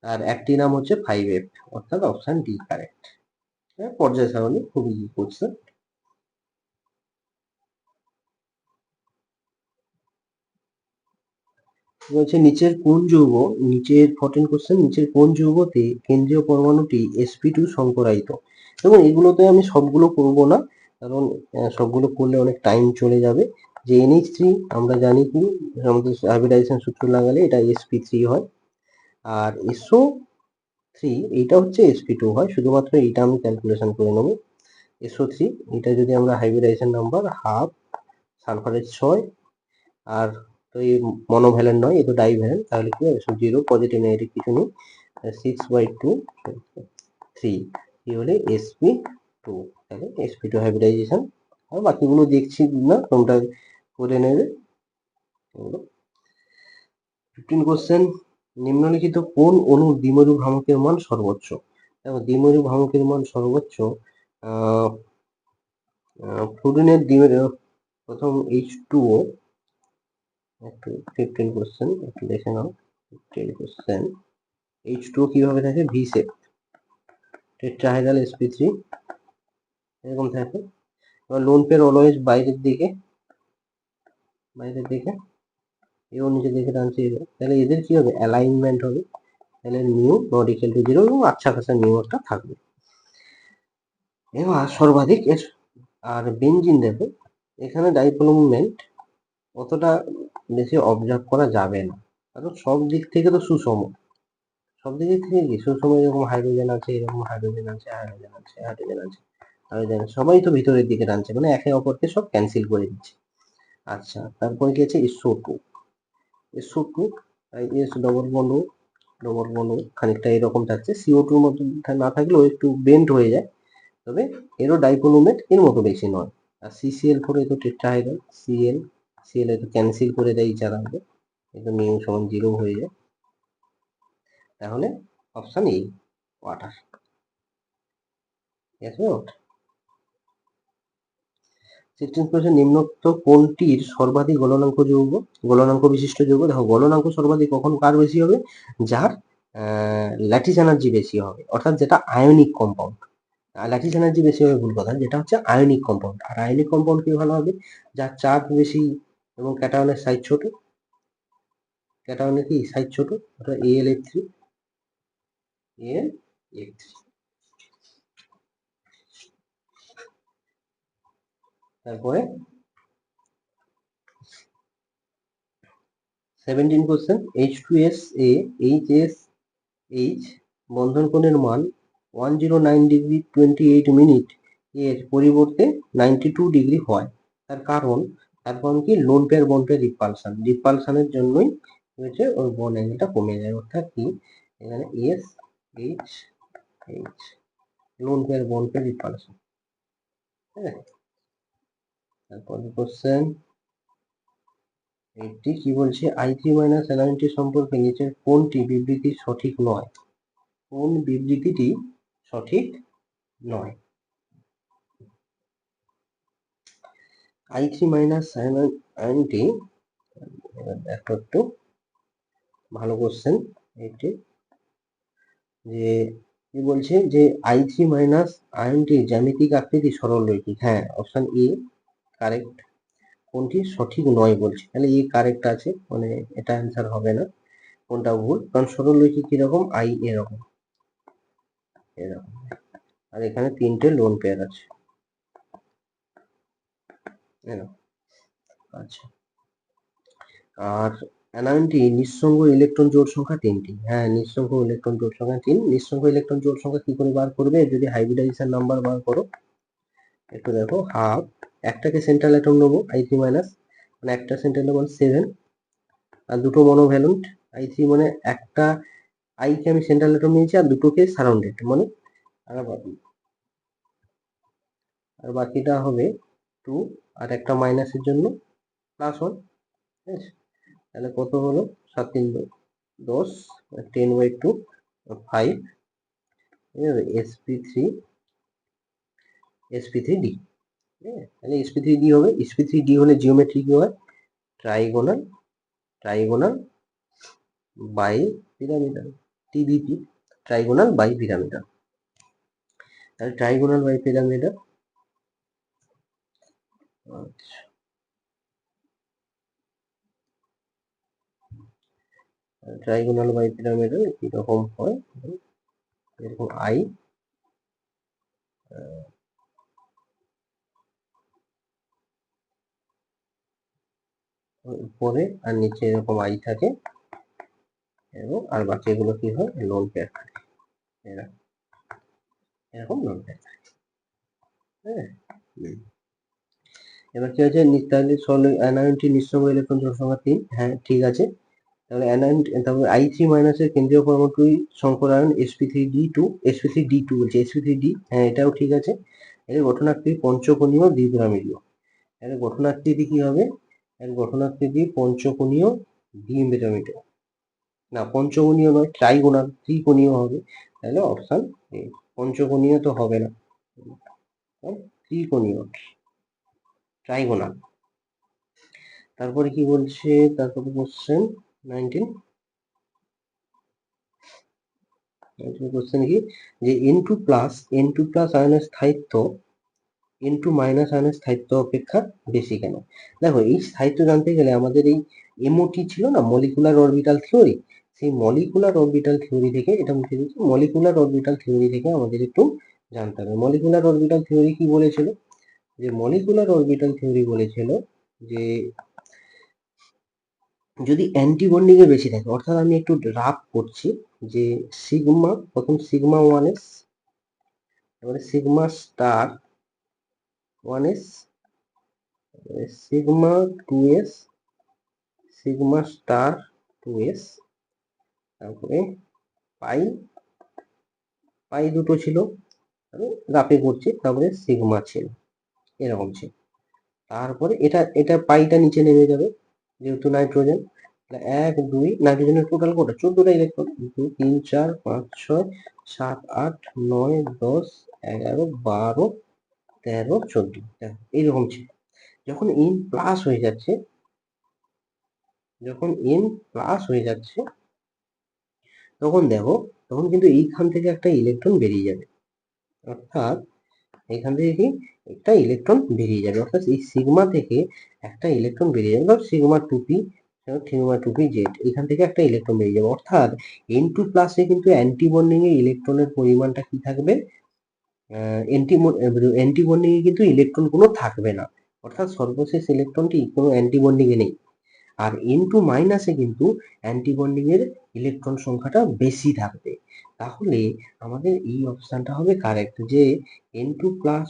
আর একটি নাম হচ্ছে 5F, অর্থাৎ অপশন ডি কারেক্ট। হ্যাঁ পর্যায় সারণী খুবই ইজি করছে। বলছে নিচের কোন যৌগ, নিচের 14 কোশ্চেন, নিচের কোন যৌগতে কেন্দ্রীয় পরমাণুটি sp2 সংকরায়িত। এবং এগুলোতে আমি সবগুলো করব না, কারণ সবগুলো করলে অনেক টাইম চলে যাবে। যে NH3 আমরা জানি কি, আমাদের হাইব্রিডাইজেশন সূত্র লাগালে এটা sp3 হয়, আর SO3 এইটা হচ্ছে sp2 হয়, শুধুমাত্র এইটা আমি ক্যালকুলেশন করে নেব। SO3 এটা যদি আমরা হাইব্রিডাইজেশন নাম্বার হাফ, সালফারের 6, আর তো এই মনোভ্যালেন্ট নয়, এ তো ডাইভ্যালেন্ট, তাহলে কি হবে, জিরো পজিটিভ নেগেটিভ কিছু নেই, 6/2 3, কি হলে sp2, তাহলে sp2 হাইব্রিডাইজেশন। আর বাকিগুলো দেখছি না, তোমরা করে নেবে। 15 কোশ্চেন, নিম্নলিখিত কোন অণুর দ্বিমেরু ভ্রামকের মান সর্বোচ্চ। দেখো দ্বিমেরু ভ্রামকের মান সর্বোচ্চ, ফ্লুরিনের দ্বিমেরু, প্রথম H2O, একটু 15 কোশ্চেন একটু দেখে নাও। 15 কোশ্চেন, H2O কিভাবে থাকে, ভি শেপ, টেট্রাহাইড্রাল sp3 এরকম থাকে। এবার লোন পেয়ার অলওয়েজ বাইরের দিকে, বাইরের দিকে, এও নিচের দিকে টানছে, তাহলে এদের কি হবে, অ্যালাইনমেন্ট হবে, তাহলে নিউ নট ইকুয়াল টু 0 এবং আচ্ছা খাসা নিউ একটা থাকবে। এবার সর্বাধিক আর বেঞ্জিন দেখো, এখানে ডাইপোল মুভমেন্ট অতটা বেশি অবজার্ভ করা যাবে না, কারণ সব দিক থেকে তো সুষম, সব দিক থেকে কি সুষম, এরকম হাইড্রোজেন আছে, এরকম হাইড্রোজেন আছে, হাইড্রোজেন আছে, হাইড্রোজেন আছে, হাইড্রোজেন, সবাই তো ভিতরের দিকে টানছে, মানে একে অপরকে সব ক্যান্সেল করে দিচ্ছে। আচ্ছা তারপরে কি আছে, SO2, SO2 S double bond, double bond খানিকটা এরকম থাকছে, CO2 এর মতো না থাকলেও একটু বেন্ড হয়ে যায়, তবে এরও ডাইপোল মোমেন্ট এর মতো বেশি নয়। আর CCl4 এ তো টেট্রাহাইড্রাল, Cl এ তো ক্যান্সেল করে দেয় ইচ আদারকে, এটা মিউ সমান 0 হয়ে যায়, তাহলে option a water. Yes or not? 16 question, নিম্নোক্ত কোনটির সর্বাধিক গলনাঙ্ক যৌগ, গলনাঙ্ক বিশিষ্ট যৌগ। দেখো গলনাঙ্ক সর্বাধিক কখন কার বেশি হবে, যার ল্যাটিস এনার্জি বেশি হবে, অর্থাৎ যেটা আয়নিক কম্পাউন্ড। ল্যাটিস এনার্জি বেশি হবে ভুল কথা, যেটা হচ্ছে আয়নিক কম্পাউন্ড। আর আয়নিক কম্পাউন্ড কি ভালো হবে, যার চার্জ বেশি এবং ক্যাটায়নের সাইজ ছোট, ক্যাটায়নের কি সাইজ ছোট, অর্থাৎ AlF3, AlF3। তারপরে 17 কোশ্চেন, H2SA HSH বন্ধন কোণের মান 109 ডিগ্রি 28 মিনিট এর পরিবর্তে 92 ডিগ্রি হয়, তার কারণ, তার কারণ কি, লোন পেয়ার বন্ডের রিপালশন, রিপালশনের জন্যই হয়েছে, ওর বন্ড অ্যাঙ্গেলটা কমে যায়, অর্থাৎ কি এখানে SH H lone pair bond pair repulsion. হ্যাঁ, তারপরে কোশ্চেন 80 কি বলছে, I3 মাইনাস Ni সম্পর্কে নিচের কোনটি বিবৃতি সঠিক নয়? কোন বিবৃতিটি সঠিক নয়? I3 মাইনাস Ni দেখো একটু ভালো কোশ্চেন এটি, যে কি বলছে যে I3 মাইনাস আয়নটি জ্যামিতিক আকৃতি সরলরৈখিক। হ্যাঁ, অপশন এ কারেক্ট। কোনটি সঠিক নয় বলছে, তাহলে এ কারেক্ট আছে, মানে এটা অ্যান্সার হবে না, কোনটা ভুল, কারণ সরলরৈখিক কিরকম, আই এরকম এরকম, আর এখানে তিনটে লোন পেয়ার আছে এরকম। আচ্ছা, আর অ্যানায়নটি নিঃসঙ্গ ইলেকট্রন জোড় সংখ্যা তিনটি। হ্যাঁ, নিঃসঙ্গ ইলেকট্রন জোড় সংখ্যা 3। নিঃসঙ্গ ইলেকট্রন জোড় সংখ্যা কি করে বার করবে, যদি হাইব্রিডাইজেশন নাম্বার বার করো, একটু দেখো, হাফ, একটাকে সেন্ট্রাল অ্যাটম নেবো I3 মাইনাস, মানে একটা সেন্ট্রাল অ্যাটম 7, আর দুটো মনোভ্যালেন্ট I3, মানে একটা আইকে আমি সেন্ট্রাল অ্যাটম নিয়েছি আর দুটোকে সারাউন্ডেড, মানে আর বাকিটা হবে 2, আর একটা মাইনাসের জন্য +1। ঠিক আছে, তাহলে কত হলো, 7 3 10, 10/2 5, sp3d। তাহলে sp3d হবে, sp3d হলে জিওমেট্রি কি হয়, trigonal bipyramidal, TBP, trigonal bipyramidal. তাহলে ট্রাইগোনাল বাই পিরামিডাল। আচ্ছা, ট্রাইগোনাল বাই পিরামিডাল কিরকম হয়, এরকম আই উপরে আর নিচে এরকম আই থাকে, এবং আর বাকিগুলো কি হয়, লোন পেয়ার থাকে, এরকম লোন পেয়ার থাকে। হ্যাঁ, এবার কি হচ্ছে, তাহলে অ্যানায়নটি নিঃসঙ্গ ইলেকট্রন জোড় সংখ্যা 3। হ্যাঁ, ঠিক আছে, তাহলে তারপরে I3 মাইনাসের কেন্দ্রীয় পরমাণুটি সংকরায়ন sp3d2, sp3d2 বলছে, sp3d, হ্যাঁ এটাও ঠিক আছে। এর গঠনাকৃতি পঞ্চকোণীয় দ্বিপিরামিডীয়। এর গঠনাকৃতি কি হবে, এর গঠনাকৃতি পঞ্চকোণীয় দ্বিপিরামিডীয়, না পঞ্চকোণীয় নয়, ট্রাইগোনাল, ত্রিকোণীয় হবে। তাহলে অপশন এ, পঞ্চকোণীয় তো হবে না, ত্রিকোণীয়, ট্রাইগোনাল। তারপরে কি বলছে, তারপরে কোশ্চেন 19 কোশ্চেন কি, যে N2+ আয়নের স্থায়িত্ব N2 মাইনাস আয়নের স্থায়িত্ব অপেক্ষা বেশি কেন? দেখো, এই স্থায়িত্ব জানতে গেলে আমাদের এই এমওটি ছিল না, মলিকুলার অরবিটাল থিওরি, সেই মলিকুলার অরবিটাল থিওরি থেকে, এটা মুখে দিচ্ছি, মলিকুলার অরবিটাল থিওরি থেকে আমাদের একটু জানতে হবে। মলিকুলার অরবিটাল থিওরি কি বলেছিল, যে মলিকুলার অরবিটাল থিওরি বলেছিল যে যদি অ্যান্টি বন্ডিং এ বেশি থাকে, অর্থাৎ আমি একটু রাফ করছি, যে সিগমা, প্রথম সিগমা 1s, তারপরে sigma star 1s, sigma 2s, sigma star 2s, তারপরে পাই পাই দুটো ছিল, আমি রাফে করছি, তারপরে সিগমা ছিল, এরকম ছিল। তারপরে এটা এটা পাইটা নিচে নেমে যাবে, যেহেতু নাইট্রোজেন, 1 2, নাইট্রোজেনের টোটাল কটা, 14টা ইলেকট্রন, 2 3 4 5 6 7 8 9 10 11 12 13 14, এইরকম ছিল। যখন n প্লাস হয়ে যাচ্ছে, তখন দেখো, তখন কিন্তু এইখান থেকে একটা ইলেকট্রন বেরিয়ে যাবে, অর্থাৎ এখান থেকে কি একটা ইলেকট্রন বেরিয়ে যাবে, অর্থাৎ এই সিগমা থেকে একটা ইলেকট্রন বেরিয়ে যাবে, ধর sigma 2p, sigma 2p Z, এখান থেকে একটা ইলেকট্রন বেরিয়ে যাবে, অর্থাৎ N2 প্লাসে কিন্তু অ্যান্টি বন্ডিং এ ইলেকট্রনের পরিমাণটা কি থাকবে, অ্যান্টি বন্ডিং এ কিন্তু ইলেকট্রন কোনো থাকবে না, অর্থাৎ সর্বশেষ ইলেকট্রনটি কোনো অ্যান্টি বন্ডিং এ নেই। আর N2 মাইনাসে কিন্তু অ্যান্টি বন্ডিং এর ইলেকট্রন সংখ্যাটা বেশি থাকবে। তাহলে আমাদের এই অপশনটা হবে কারেক্ট, যে N2 প্লাস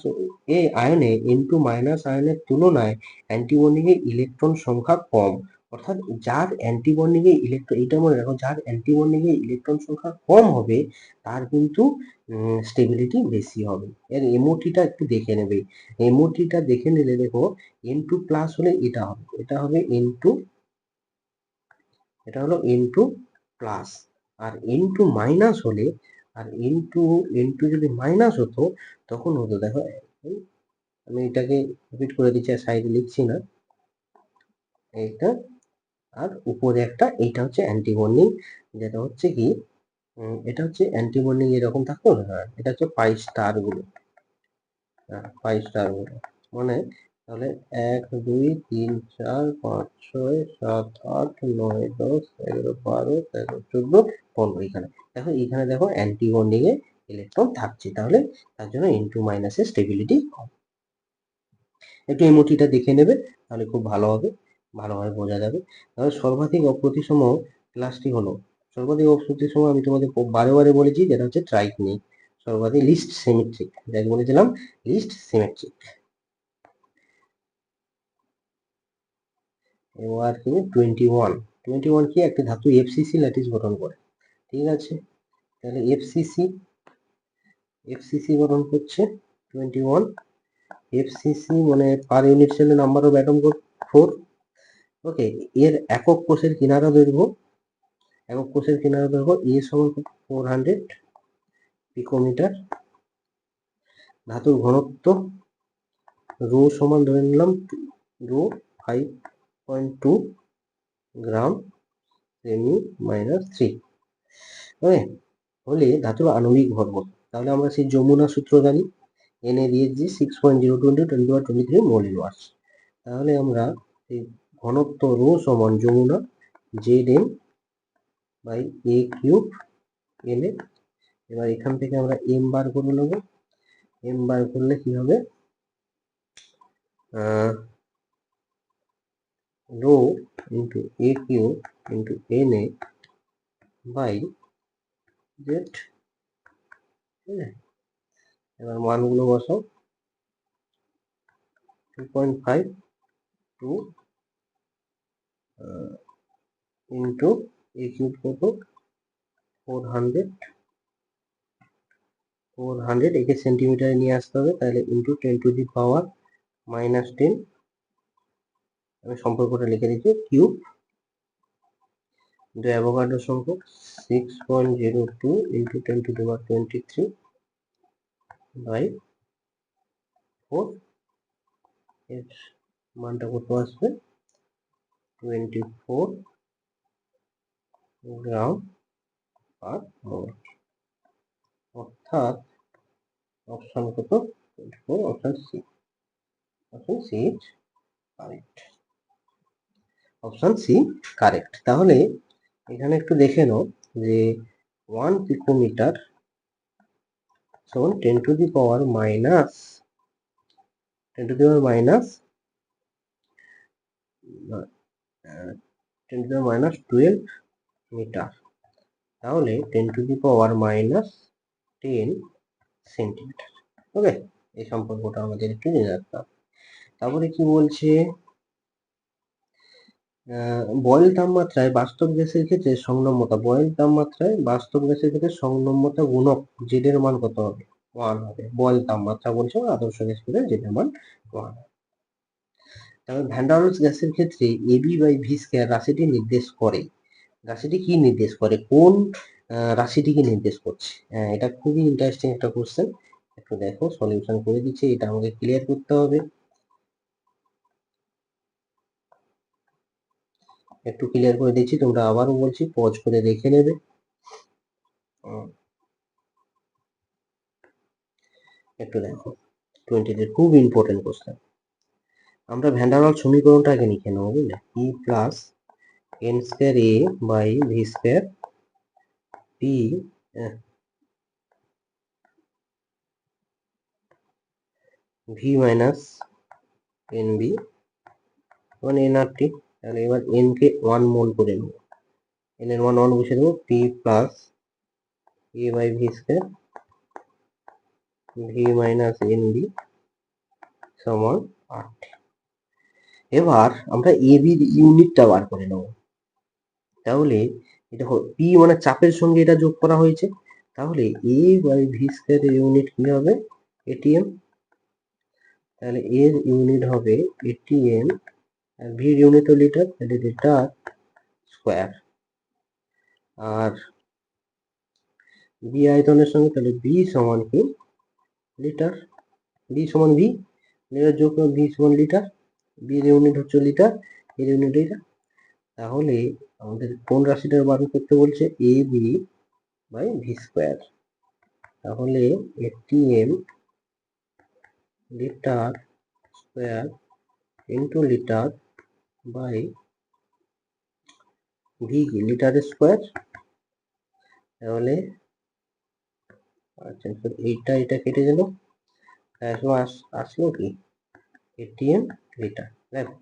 আয়নে N2 মাইনাস আয়নের তুলনায় অ্যান্টি বন্ডিং এর ইলেকট্রন সংখ্যা কম, অর্থাৎ যার অ্যান্টিবন্ডিং এ ইলেকট্রন, এটা মনে রাখো, যার অ্যান্টিবন্ডিং এ ইলেকট্রন সংখ্যা কম হবে তার কিন্তু স্টেবিলিটি বেশি হবে। এর এমওটিটা একটু দেখে নেবে, এমওটিটা দেখে নিলে দেখো N2 প্লাস হলে এটা হবে, এটা হবে N2, এটা হলো N2 প্লাস। আর N2 মাইনাস হলে, আর N2 যদি মাইনাস হতো তখন হতো, দেখো আমি এটাকে রিপিট করে দিচ্ছি, আর সাইডে লিখছি না, এইটা আর উপরে একটা, এইটা হচ্ছে অ্যান্টিবন্ডিং, যেটা হচ্ছে কি এটা হচ্ছে অ্যান্টিবন্ডিং এরকম থাকতো না, হ্যাঁ এটা হচ্ছে পাই স্টার গুলো, হ্যাঁ পাই স্টার গুলো মানে, তাহলে 1 2 3 4 5 6 7 8 9 10 11 12 13 14 15, এখানে দেখো, এখানে দেখো অ্যান্টিবন্ডিং এ ইলেকট্রন থাকছে, তাহলে তার জন্য N2 মাইনাসের স্টেবিলিটি কম। একটু এমওটিটা দেখে নেবে, তাহলে খুব ভালো হবে, ভালোভাবে বোঝা যাবে। তাহলে সর্বাধিক অপ্রতিসম ক্লাসটি হলো, সর্বাধিক অপ্রতিসম আমি তোমাদের বারে বারে বলেছি, যেটা হচ্ছে ট্রাইকনিক, সর্বাধিক লিস্ট সিমেট্রিক, যাকে বলেছিলাম লিস্ট সিমেট্রিক। এবার কি 21 কি একটি ধাতু এফসিসি ল্যাটিস গঠন করে, ঠিক আছে, তাহলে এফসিসি গঠন করছে 21, এফসিসি মানে পার ইউনিট সেলে নাম্বার অফ অ্যাটম 4। ওকে, এর একক কোষের কিনারা দৈর্ঘ্য, এ সমান 400 পিকোমিটার, ধাতুর ঘনত্ব রো সমান ধরে নিলাম রো 5.2 গ্রাম সেমি মাইনাস 3, ওকে, হলে ধাতুর আণবিক ভর কত? তাহলে আমরা সেই যমুনা সূত্র জানি, এনে দিয়েছি 6.020 × 1023 মোল ইন ওয়াটস। তাহলে আমরা এই ঘনত্ব রো সমান যমুনা Zm বাই A কিউব এনে, এবার এখান থেকে আমরা এম বার করে নেব, এম বার করলে কি হবে, rho into A cube into Na by Z, ঠিক আছে, এবার মানগুলো বসাও, 2.52 ইন্টু A কিউব কত 400, একে সেন্টিমিটারে নিয়ে আসতে হবে, তাহলে ইন্টু 10⁻⁻10, আমি সম্পর্কটা লিখে দিচ্ছি, কিউব ইন্টু অ্যাভোগাড্রো সংখ্যক 6.02 ইন্টু 10⁻23 বাই 4, এর মানটা কত আসবে 24 গ্রাম পার মোল, অর্থাৎ অপশন কত 24, option C, option C is correct, option C correct. তাহলে এখানে একটু দেখে নাও যে 1 পিকোমিটার সমান 10⁻⁻, 10⁻12 মিটার, তাহলে 10⁻10 সেন্টিমিটার। ওকে, এই সম্পর্কটা আমাদের একটু জেনে রাখতে হবে। তারপরে কি বলছে, বয়েল তাপমাত্রায় বাস্তব গ্যাসের ক্ষেত্রে সংনম্যতা, বয়েল তাপমাত্রায় বাস্তব গ্যাসের ক্ষেত্রে সংনম্যতা গুণক জেড এর মান কত হবে, 1 হবে। বয়েল তাপমাত্রা বলছে, আদর্শ গ্যাস করে জেড এর মান 1। তাহলে ভ্যান ডার ওয়েলস গ্যাসের ক্ষেত্রে এবি বাই ভি স্কয়ার রাশিটি নির্দেশ করে, রাশিটি কি নির্দেশ করে, কোন রাশিটিকে নির্দেশ করছে? এটা খুবই ইন্টারেস্টিং একটা কোশ্চেন, একটু দেখো সলিউশন করে দিচ্ছি, এটা আমাকে ক্লিয়ার করতে হবে, একটু ক্লিয়ার করে দিচ্ছি, তোমরা আবারও বলছি পজ করে দেখে নেবে। একটু দেখো 20 খুব ইম্পর্টেন্ট কোশ্চেন। আমরা ভ্যান ডার ওয়ালস সমীকরণটা আগে লিখে নেবো, বুঝলে, E plus N square A by V square P V minus N B মানে এনআরটি। তাহলে এবার এন কে 1 মোল করে নেব, এন এর মান 1 বসে দেবো, P plus A by V square V minus N B সমান 8। এবার আমরা এ বির ইউনিটটা বার করে নেব। তাহলে দেখো পি মানে চাপের সঙ্গে এটা যোগ করা হয়েছে, তাহলে এ বাই ভি স্কয়ার এর ইউনিট কি হবে? এটিএম। তাহলে এর ইউনিট হবে এটিএম, আর ভির ইউনিট হলো লিটার, তাহলে লিটার স্কয়ার। আর বি আয়তনের সঙ্গে তাহলে বি সমান কি? লিটার। বি সমান ভি, লিটার যোগ ভি সমান লিটার, বির ইউনিট হচ্ছে লিটার, এর ইউনিট লিটার। তাহলে আমাদের কোন রাশিটা বার করতে বলছে? A b by V square. তাহলে ATM litre square into litre by v কি? Litre square. তাহলে আচ্ছা এইটা এটা কেটে গেল, এখন আসলো কি? ATM litre. দেখো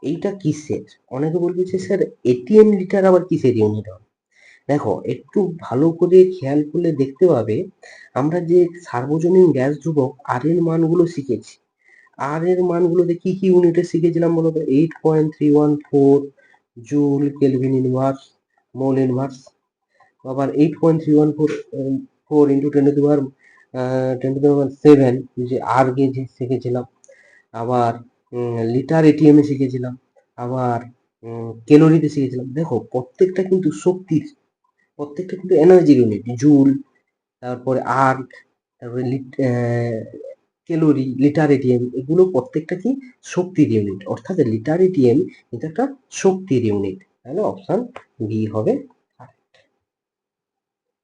এইটা কিসের? অনেকে বলবে যে স্যার এটিএম লিটার আবার কিসের ইউনিট হবে? দেখো একটু ভালো করে খেয়াল করলে দেখতে পাবে, আমরা যে সার্বজনীন গ্যাস ধ্রুবক আর এর মানগুলো শিখেছি, আর এর মানগুলোতে কি কি ইউনিটে শিখেছিলাম বলতো? 8.314 joule kelvin inverse mole inverse. আবার 8.314 4 ইন্টু 10 টু দি পাওয়ার 7 যে আর গেজ শিখেছিলাম। আবার লিটার এটিএম এ শিখেছিলাম। আবার ক্যালোরিতে শিখেছিলাম। দেখো প্রত্যেকটা কিন্তু শক্তির, প্রত্যেকটা কিন্তু এনার্জির ইউনিট। জুল, তারপরে আর্ক, তারপরে ক্যালোরি, লিটার এটিএম, এগুলো প্রত্যেকটা কি? শক্তির ইউনিট। অর্থাৎ লিটার এটিএম কিন্তু একটা শক্তির ইউনিট। তাহলে অপশন বি হবে।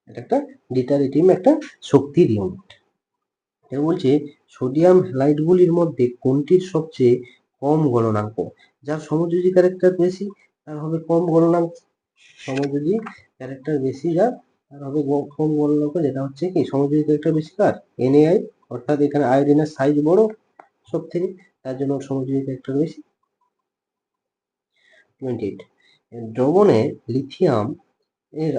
এটা একটা লিটার এটিএম একটা শক্তির ইউনিট। এটা বলছে সোডিয়াম হ্যালাইডগুলির মধ্যে কোনটির সবচেয়ে কম গলনাঙ্ক? যার সমযোজী ক্যারেক্টার বেশি তার হবে কম গলনাঙ্ক। সমযোজী ক্যারেক্টার বেশি যার, তার হবে কম গলনাঙ্ক। যেটা হচ্ছে কি? সমযোজী ক্যারেক্টার বেশি কার? এনএআই। অর্থাৎ এখানে আয়োডিনের সাইজ বড় সব থেকে, তার জন্য সমযোজী ক্যারেক্টার বেশি। 28 দ্রবণে লিথিয়াম এর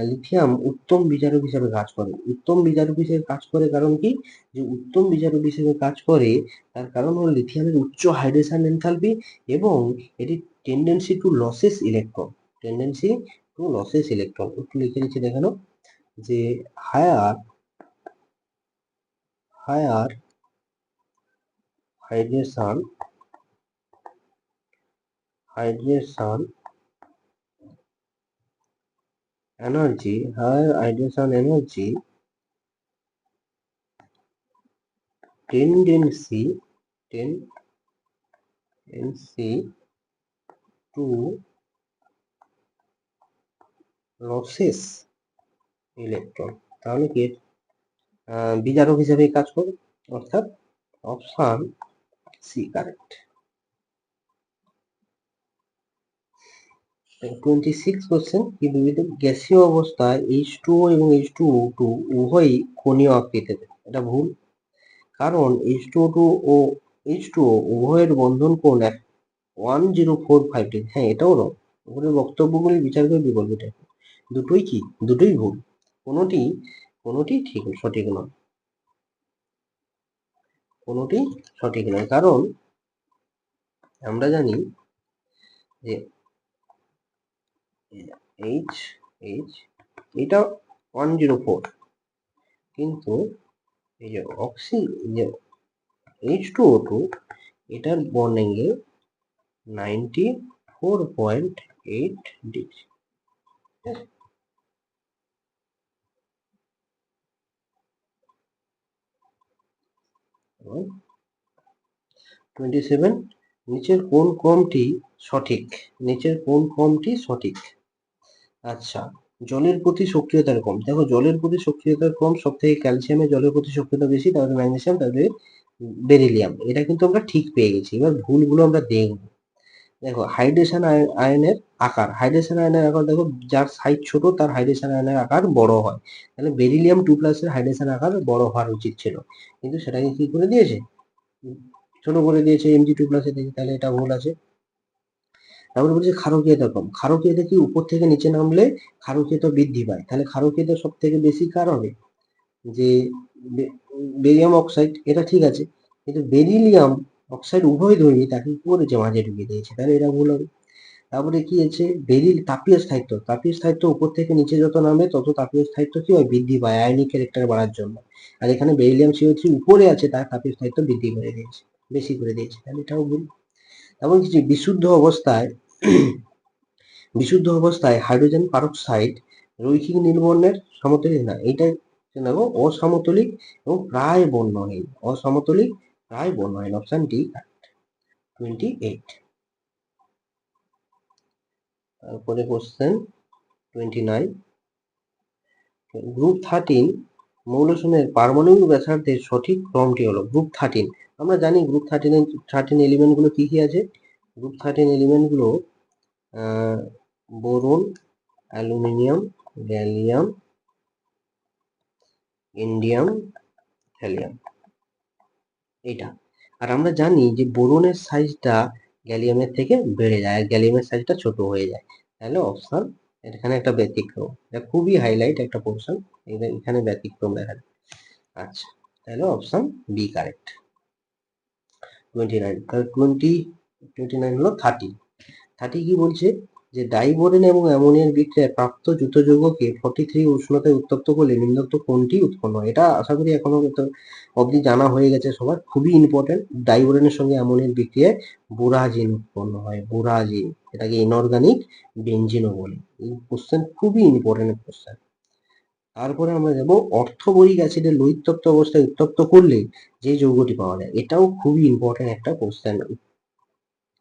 লিথিয়াম উত্তম বিজারক হিসেবে কাজ করে। উত্তম বিজারক হিসেবে কাজ করে কারণ কি? যে উত্তম বিজারক হিসেবে কাজ করে তার কারণ হলো লিথিয়ামের উচ্চ হাইড্রেশন এনথালপি এবং এটি tendency to losses electron. Tendency to losses electron একটু লিখে নিচ্ছি দেখানো, যে higher higher hydration hydration energy, higher hydration energy tendency tendency to losses electron. তাহলে কি বিজারক হিসেবে কাজ করে, অর্থাৎ অপশন সি কারেক্ট। 26 কোশ্চেন, কি বিবিধ গ্যাসীয় অবস্থায় H2O এবং H2O2 উভয়ই কোণীয় আকৃতির? এটা ভুল, কারণ H2O2 ও H2O উভয়ের বন্ধন কোণ 1045 ডিগ্রি। হ্যাঁ এটাও রং। উপরের বক্তব্যগুলি বিচার করে বিকল্পটা দুটোই কি? দুটোই ভুল, কোনোটি কোনোটি ঠিক সঠিক নয়, কোনোটি সঠিক নয়। কারণ আমরা জানি যে এইচ এইচ এটা 104, কিন্তু এই যে যে H2O2 এটার বন্ড অ্যাঙ্গেল 94.8 ডিগ্রি। 27 নিচের কোন ক্রমটি সঠিক? নিচের কোন ক্রমটি সঠিক? আচ্ছা, জলের প্রতি সক্রিয়তার ক্রম। দেখো জলের প্রতি সক্রিয়তার ক্রম সব থেকে ক্যালসিয়ামের জলের প্রতি সক্রিয়তা বেশি, তারপরে ম্যাগনেসিয়াম, তারপরে বেরিলিয়াম। এটা কিন্তু আমরা ঠিক পেয়ে গেছি। এবার ভুলগুলো আমরা দেখব। দেখো হাইড্রেশন আয়নের আকার, হাইড্রেশন আয়নের আকার দেখো যার সাইজ ছোট তার হাইড্রেশন আয়নের আকার বড় হয়। তাহলে বেরিলিয়াম 2+ এর হাইড্রেশন আকার বড় হওয়ার উচিত ছিল, কিন্তু সেটাকে কি করে দিয়েছে? ছোট করে দিয়েছে Mg2+ এ থেকে, তাহলে এটা ভুল আছে। তারপরে বলছে ক্ষারকীয়তা কম। ক্ষারকীয়তা কি? উপর থেকে নিচে নামলে ক্ষারকীয়তা বৃদ্ধি পায়। তাহলে ক্ষারকীয়তা সব থেকে বেশি কার হবে? যে বেরিয়াম অক্সাইড। এটা ঠিক আছে, কিন্তু বেরিলিয়াম অক্সাইড উভয় ধর্মী তাকে কি করেছে মাঝে ঢুকিয়ে দিয়েছে, তাহলে এটা ভুল হবে। তারপরে কি আছে, বেরিল তাপীয় স্থায়িত্ব, তাপীয় স্থায়িত্ব উপর থেকে নিচে যত নামে তত তাপীয় স্থায়িত্ব কি হয়, বৃদ্ধি পায় আয়নিক ক্যারেক্টার বাড়ার জন্য। আর এখানে বেরিলিয়াম CO3 উপরে আছে, তার তাপীয় স্থায়িত্ব বৃদ্ধি করে দিয়েছে, বেশি করে দিয়েছে, তাহলে এটাও ভুল। এবং কিছু বিশুদ্ধ অবস্থায় হাইড্রোজেন পারক্সাইড রৈখিক নীলবর্ণের সমতলিক না, এইটা দেখো অসমতলিক এবং প্রায় বর্ণহীন, অসমতলিক প্রায় বর্ণহীন, অপশন ডি 28। তারপরে কোশ্চেন 29, গ্রুপ 13 মৌলসমূহের পারমাণবিক ব্যাসার্ধের সঠিক ক্রমটি হলো। গ্রুপ 13, আমরা জানি গ্রুপ 13 এলিমেন্ট গুলো কি কি আছে। গ্রুপ 13 এলিমেন্ট গুলো বোরন, অ্যালুমিনিয়াম, গ্যালিয়াম, ইন্ডিয়াম, হ্যালিয়াম, এইটা। আর আমরা জানি যে বোরনের সাইজটা গ্যালিয়ামের থেকে বেড়ে যায় আর গ্যালিয়ামের সাইজটা ছোট হয়ে যায়, তাহলে অপশন এখানে একটা ব্যতিক্রম, এটা খুবই হাইলাইট একটা পোর্শন, এখানে ব্যতিক্রম দেখা যায়। আচ্ছা, তাহলে অপশন বি কারেক্ট। 29, তাহলে 29 হলো 30 কি বলছে, যে ডাইবোরেন এবং অ্যামোনিয়ার বিক্রিয়ায় প্রাপ্ত যৌথ যৌগকে 43 উষ্ণতায় উত্তপ্ত করলে নিম্নোক্ত কোনটি উৎপন্ন হয়। এটা আশা করি এখনো অবধি জানা হয়ে গেছে সবার, খুবই ইম্পর্টেন্ট। ডাইবোরেনের সঙ্গে অ্যামোনিয়ার বিক্রিয়ায় বোরাজিন উৎপন্ন হয়, বোরাজিন, এটাকে ইনঅর্গানিক বেনজিনও বলে। এই কোশ্চেন খুবই ইম্পর্টেন্ট কোশ্চেন। তারপরে আমরা যাব অর্থবরিক অ্যাসিডের লোহিতত্ত্ব অবস্থায় উত্তপ্ত করলে যে যৌগটি পাওয়া যায়, এটাও খুবই ইম্পর্টেন্ট একটা কোশ্চেন,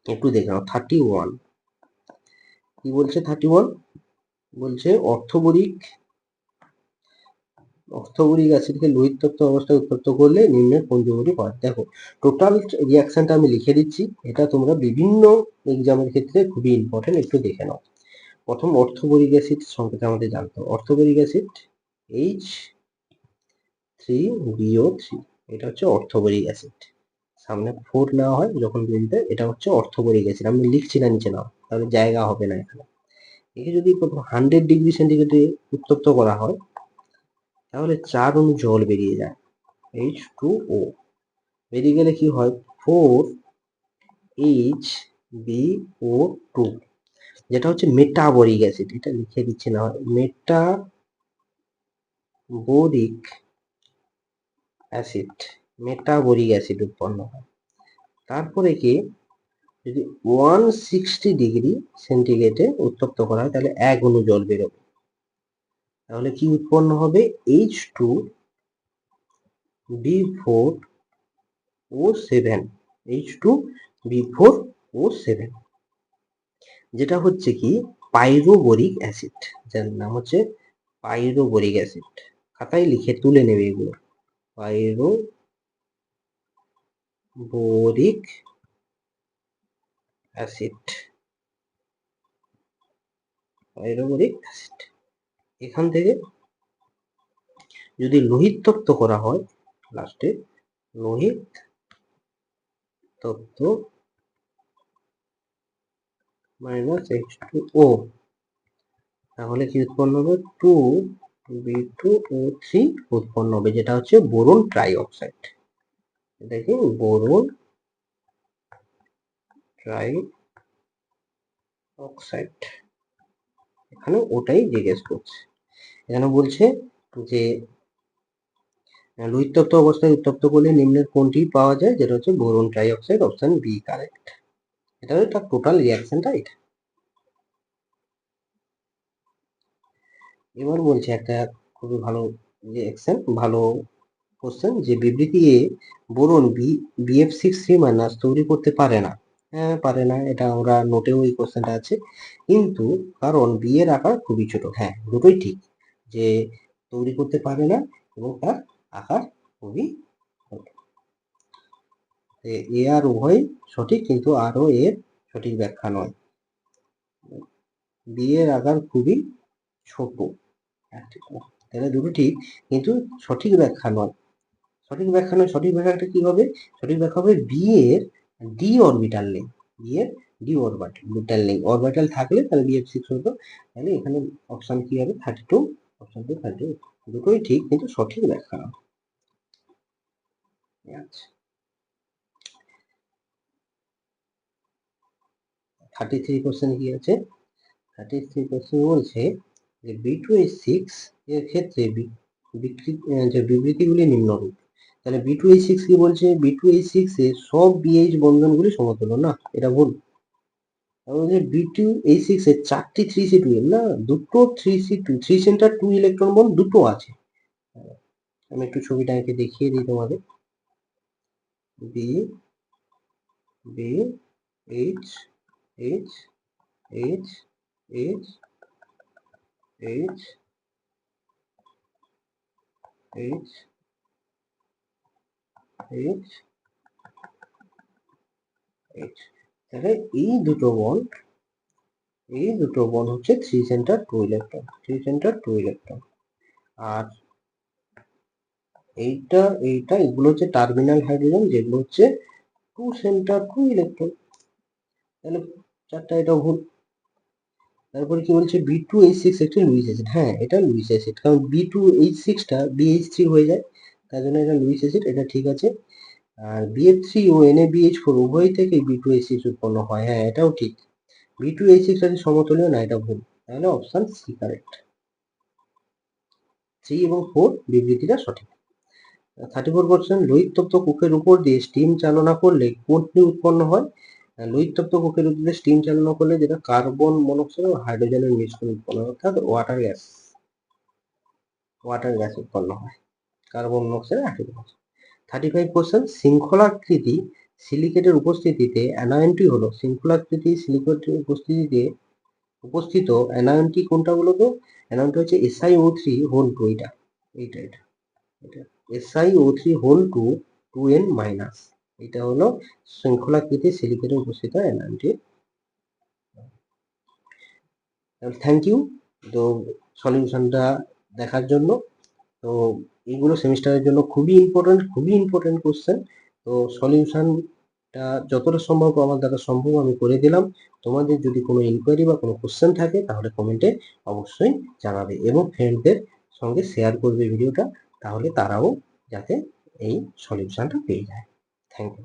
একটু দেখে নাও। 31 কি বলছে, 31 বলছে অর্থবরিক অ্যাসিডকে লোহিতত্ত্ব অবস্থায় উত্তপ্ত করলে নিম্নের কোন যৌগটি পাওয়া যায়। দেখো টোটাল রিয়াকশনটা আমি লিখে দিচ্ছি, এটা তোমরা বিভিন্ন এক্সামের ক্ষেত্রে খুবই ইম্পর্টেন্ট, একটু দেখে নাও। প্রথম অর্থবরিক অ্যাসিড সংকেত আমাদের জানতে হবে। অর্থবরিক অ্যাসিড H3BO3, এটা হচ্ছে অর্থবরিক অ্যাসিড, সামনে 4 নেওয়া হয় যখন বলতে, এটা হচ্ছে অর্থবরিক অ্যাসিড। আমি লিখছি না, নিচে নাও, তাহলে জায়গা হবে না এখানে। একে যদি 100 ডিগ্রি সেন্টিগ্রেডে উত্তপ্ত করা হয় তাহলে 4 অণু জল বেরিয়ে যায়, H2O, বেরিয়ে গেলে কি হয়, 4HbO2, যেটা হচ্ছে মেটাবরিক অ্যাসিড, এটা লিখে দিচ্ছি না, মেটাবরিক অ্যাসিড উৎপন্ন হয়। তারপরে কি, যদি 160 ডিগ্রি সেন্টিগ্রেডে উত্তপ্ত করা হয় তাহলে 1 অণু জল বেরোবে, তাহলে কি উৎপন্ন হবে, H2B4O7, H2B4O7, যেটা হচ্ছে কি পাইরোবোরিক অ্যাসিড, যার নাম হচ্ছে পাইরোবোরিক অ্যাসিড। খাতায় লিখে তুলে নেবে এগুলো, পাইরোবোরিক অ্যাসিড, পাইরোবোরিক অ্যাসিড। এখান থেকে যদি লোহিত তপ্ত করা হয়, লাস্টে লোহিত তপ্ত মাইনাস H2O, তাহলে কি উৎপন্ন হবে, 2B2O3 উৎপন্ন হবে, যেটা হচ্ছে বোরন ট্রাই অক্সাইড। দেখি বোরন ট্রাই অক্সাইড, এখানে ওটাই জিজ্ঞেস করছে। এখানে বলছে যে লোহিতত্ত্ব অবস্থায় উত্তপ্ত করলে নিম্নের কোনটি পাওয়া যায়, যেটা হচ্ছে boron trioxide, option B correct. এটা হচ্ছে টোটাল রিয়াকশনটা এটা। এবার বলছে একটা খুবই ভালো রিয়াকশন, ভালো কোশ্চেন, যে বিবৃতি এ বোরন BF6 3- তৈরি করতে পারে না। হ্যাঁ পারে না, এটা আমরা নোটেও এই কোশ্চেনটা আছে, কিন্তু কারণ বি এর আকার খুবই ছোট। হ্যাঁ দুটোই ঠিক, যে তৈরি করতে পারে না এবং তার আকার খুবই ছোট। এ আর উভয় সঠিক, কিন্তু আরও এর সঠিক ব্যাখ্যা নয়। বি এর আকার খুবই ছোট, তাহলে দুটো ঠিক, কিন্তু সঠিক ব্যাখ্যা নয়। সঠিক ব্যাখ্যাটা কি হবে, সঠিক ব্যাখ্যা হবে বি এর ডি অরবিটাল নেই, বি এর ডি অরবিটাল নেই, অরবিটাল থাকলে তাহলে BF6 হতো। তাহলে এখানে অপশন কি হবে, 32, অপশন 32, দুটোই ঠিক কিন্তু সঠিক ব্যাখ্যা নয়। আচ্ছা, 33% কি আছে? 33% বলছে যে B2H6 এর ক্ষেত্রে যে বিবৃতিগুলি নিম্নরূপ। তাহলে B2H6 কি বলছে? B2H6 এ সব BH বন্ধনগুলি সমতুল্য না, এটা ভুল। তাহলে B2H6 এর 4টি 3C2 না, দুটো 3C2 3 সেন্টার 2 ইলেকট্রন বন্ড দুটো আছে। আমি একটু ছবিটা এঁকে দেখিয়ে দিই তোমাদের। B H H H H H H H H, তাহলে এই দুটো বন্ড হচ্ছে 3 সেন্টার 2 ইলেকট্রন, 3 সেন্টার 2 ইলেকট্রন। আর এইটা এগুলো হচ্ছে টার্মিনাল হাইড্রোজেন, যেগুলো হচ্ছে 2 সেন্টার 2 ইলেকট্রন। তাহলে চারটা এটা ভুল। তারপরে কি বলছে? B2H6 একটি লুইস অ্যাসিড। হ্যাঁ, এটা লুইস অ্যাসিড, কারণ B2H6 টা BH3 হয়ে যায়, তার জন্য এটা লুইস অ্যাসিড, এটা ঠিক আছে। আর BF3 ও NaBH4 উভয় থেকে B2H6 উৎপন্ন হয়, হ্যাঁ এটাও ঠিক। B2H6 আছে সমতুল্য না, এটা ভুল। তাহলে অপশন সি কারেক্ট। 3 এবং 4 বিবৃতিটা সঠিক। 34% লোহিতপ্ত কোষের উপর দিয়ে স্টিম চালনা করলে কোনটি উৎপন্ন হয়? লোহিতপ্ত কোষের উপর দিয়ে স্টিম চালনা করলে যেটা কার্বন মনোক্সাইড ও হাইড্রোজেনের মিশ্রণ উৎপন্ন হয়, অর্থাৎ ওয়াটার গ্যাস উৎপন্ন হয়, কার্বন মনোক্সাইড হাইড্রোজেন। 35% শৃঙ্খলাকৃতি সিলিকেটের উপস্থিতিতে অ্যানায়নটি হলো, শৃঙ্খলাকৃতি সিলিকেটের উপস্থিত অ্যানায়নটি কোনটা বলতো? অ্যানায়নটা হচ্ছে SiO3 হোল 2, এটা SiO3 হোল 2 2n মাইনাস, এটা হলো শৃঙ্খলাকৃতি সিলিকেটে উপস্থিত অ্যানায়নটি। থ্যাংক ইউ তো সলিউশনটা দেখার জন্য। তো এইগুলো সেমিস্টারের জন্য খুবই ইম্পর্টেন্ট কোশ্চেন। তো সলিউশনটা যতটা সম্ভব আমার দ্বারা সম্ভব আমি করে দিলাম। তোমাদের যদি কোনো ইনকোয়ারি বা কোনো কোশ্চেন থাকে তাহলে কমেন্টে অবশ্যই জানাবে, এবং ফ্রেন্ডদের সঙ্গে শেয়ার করবে ভিডিওটা, তাহলে তারাও যাতে এই সলিউশনটা পেয়ে যায়। Thank you.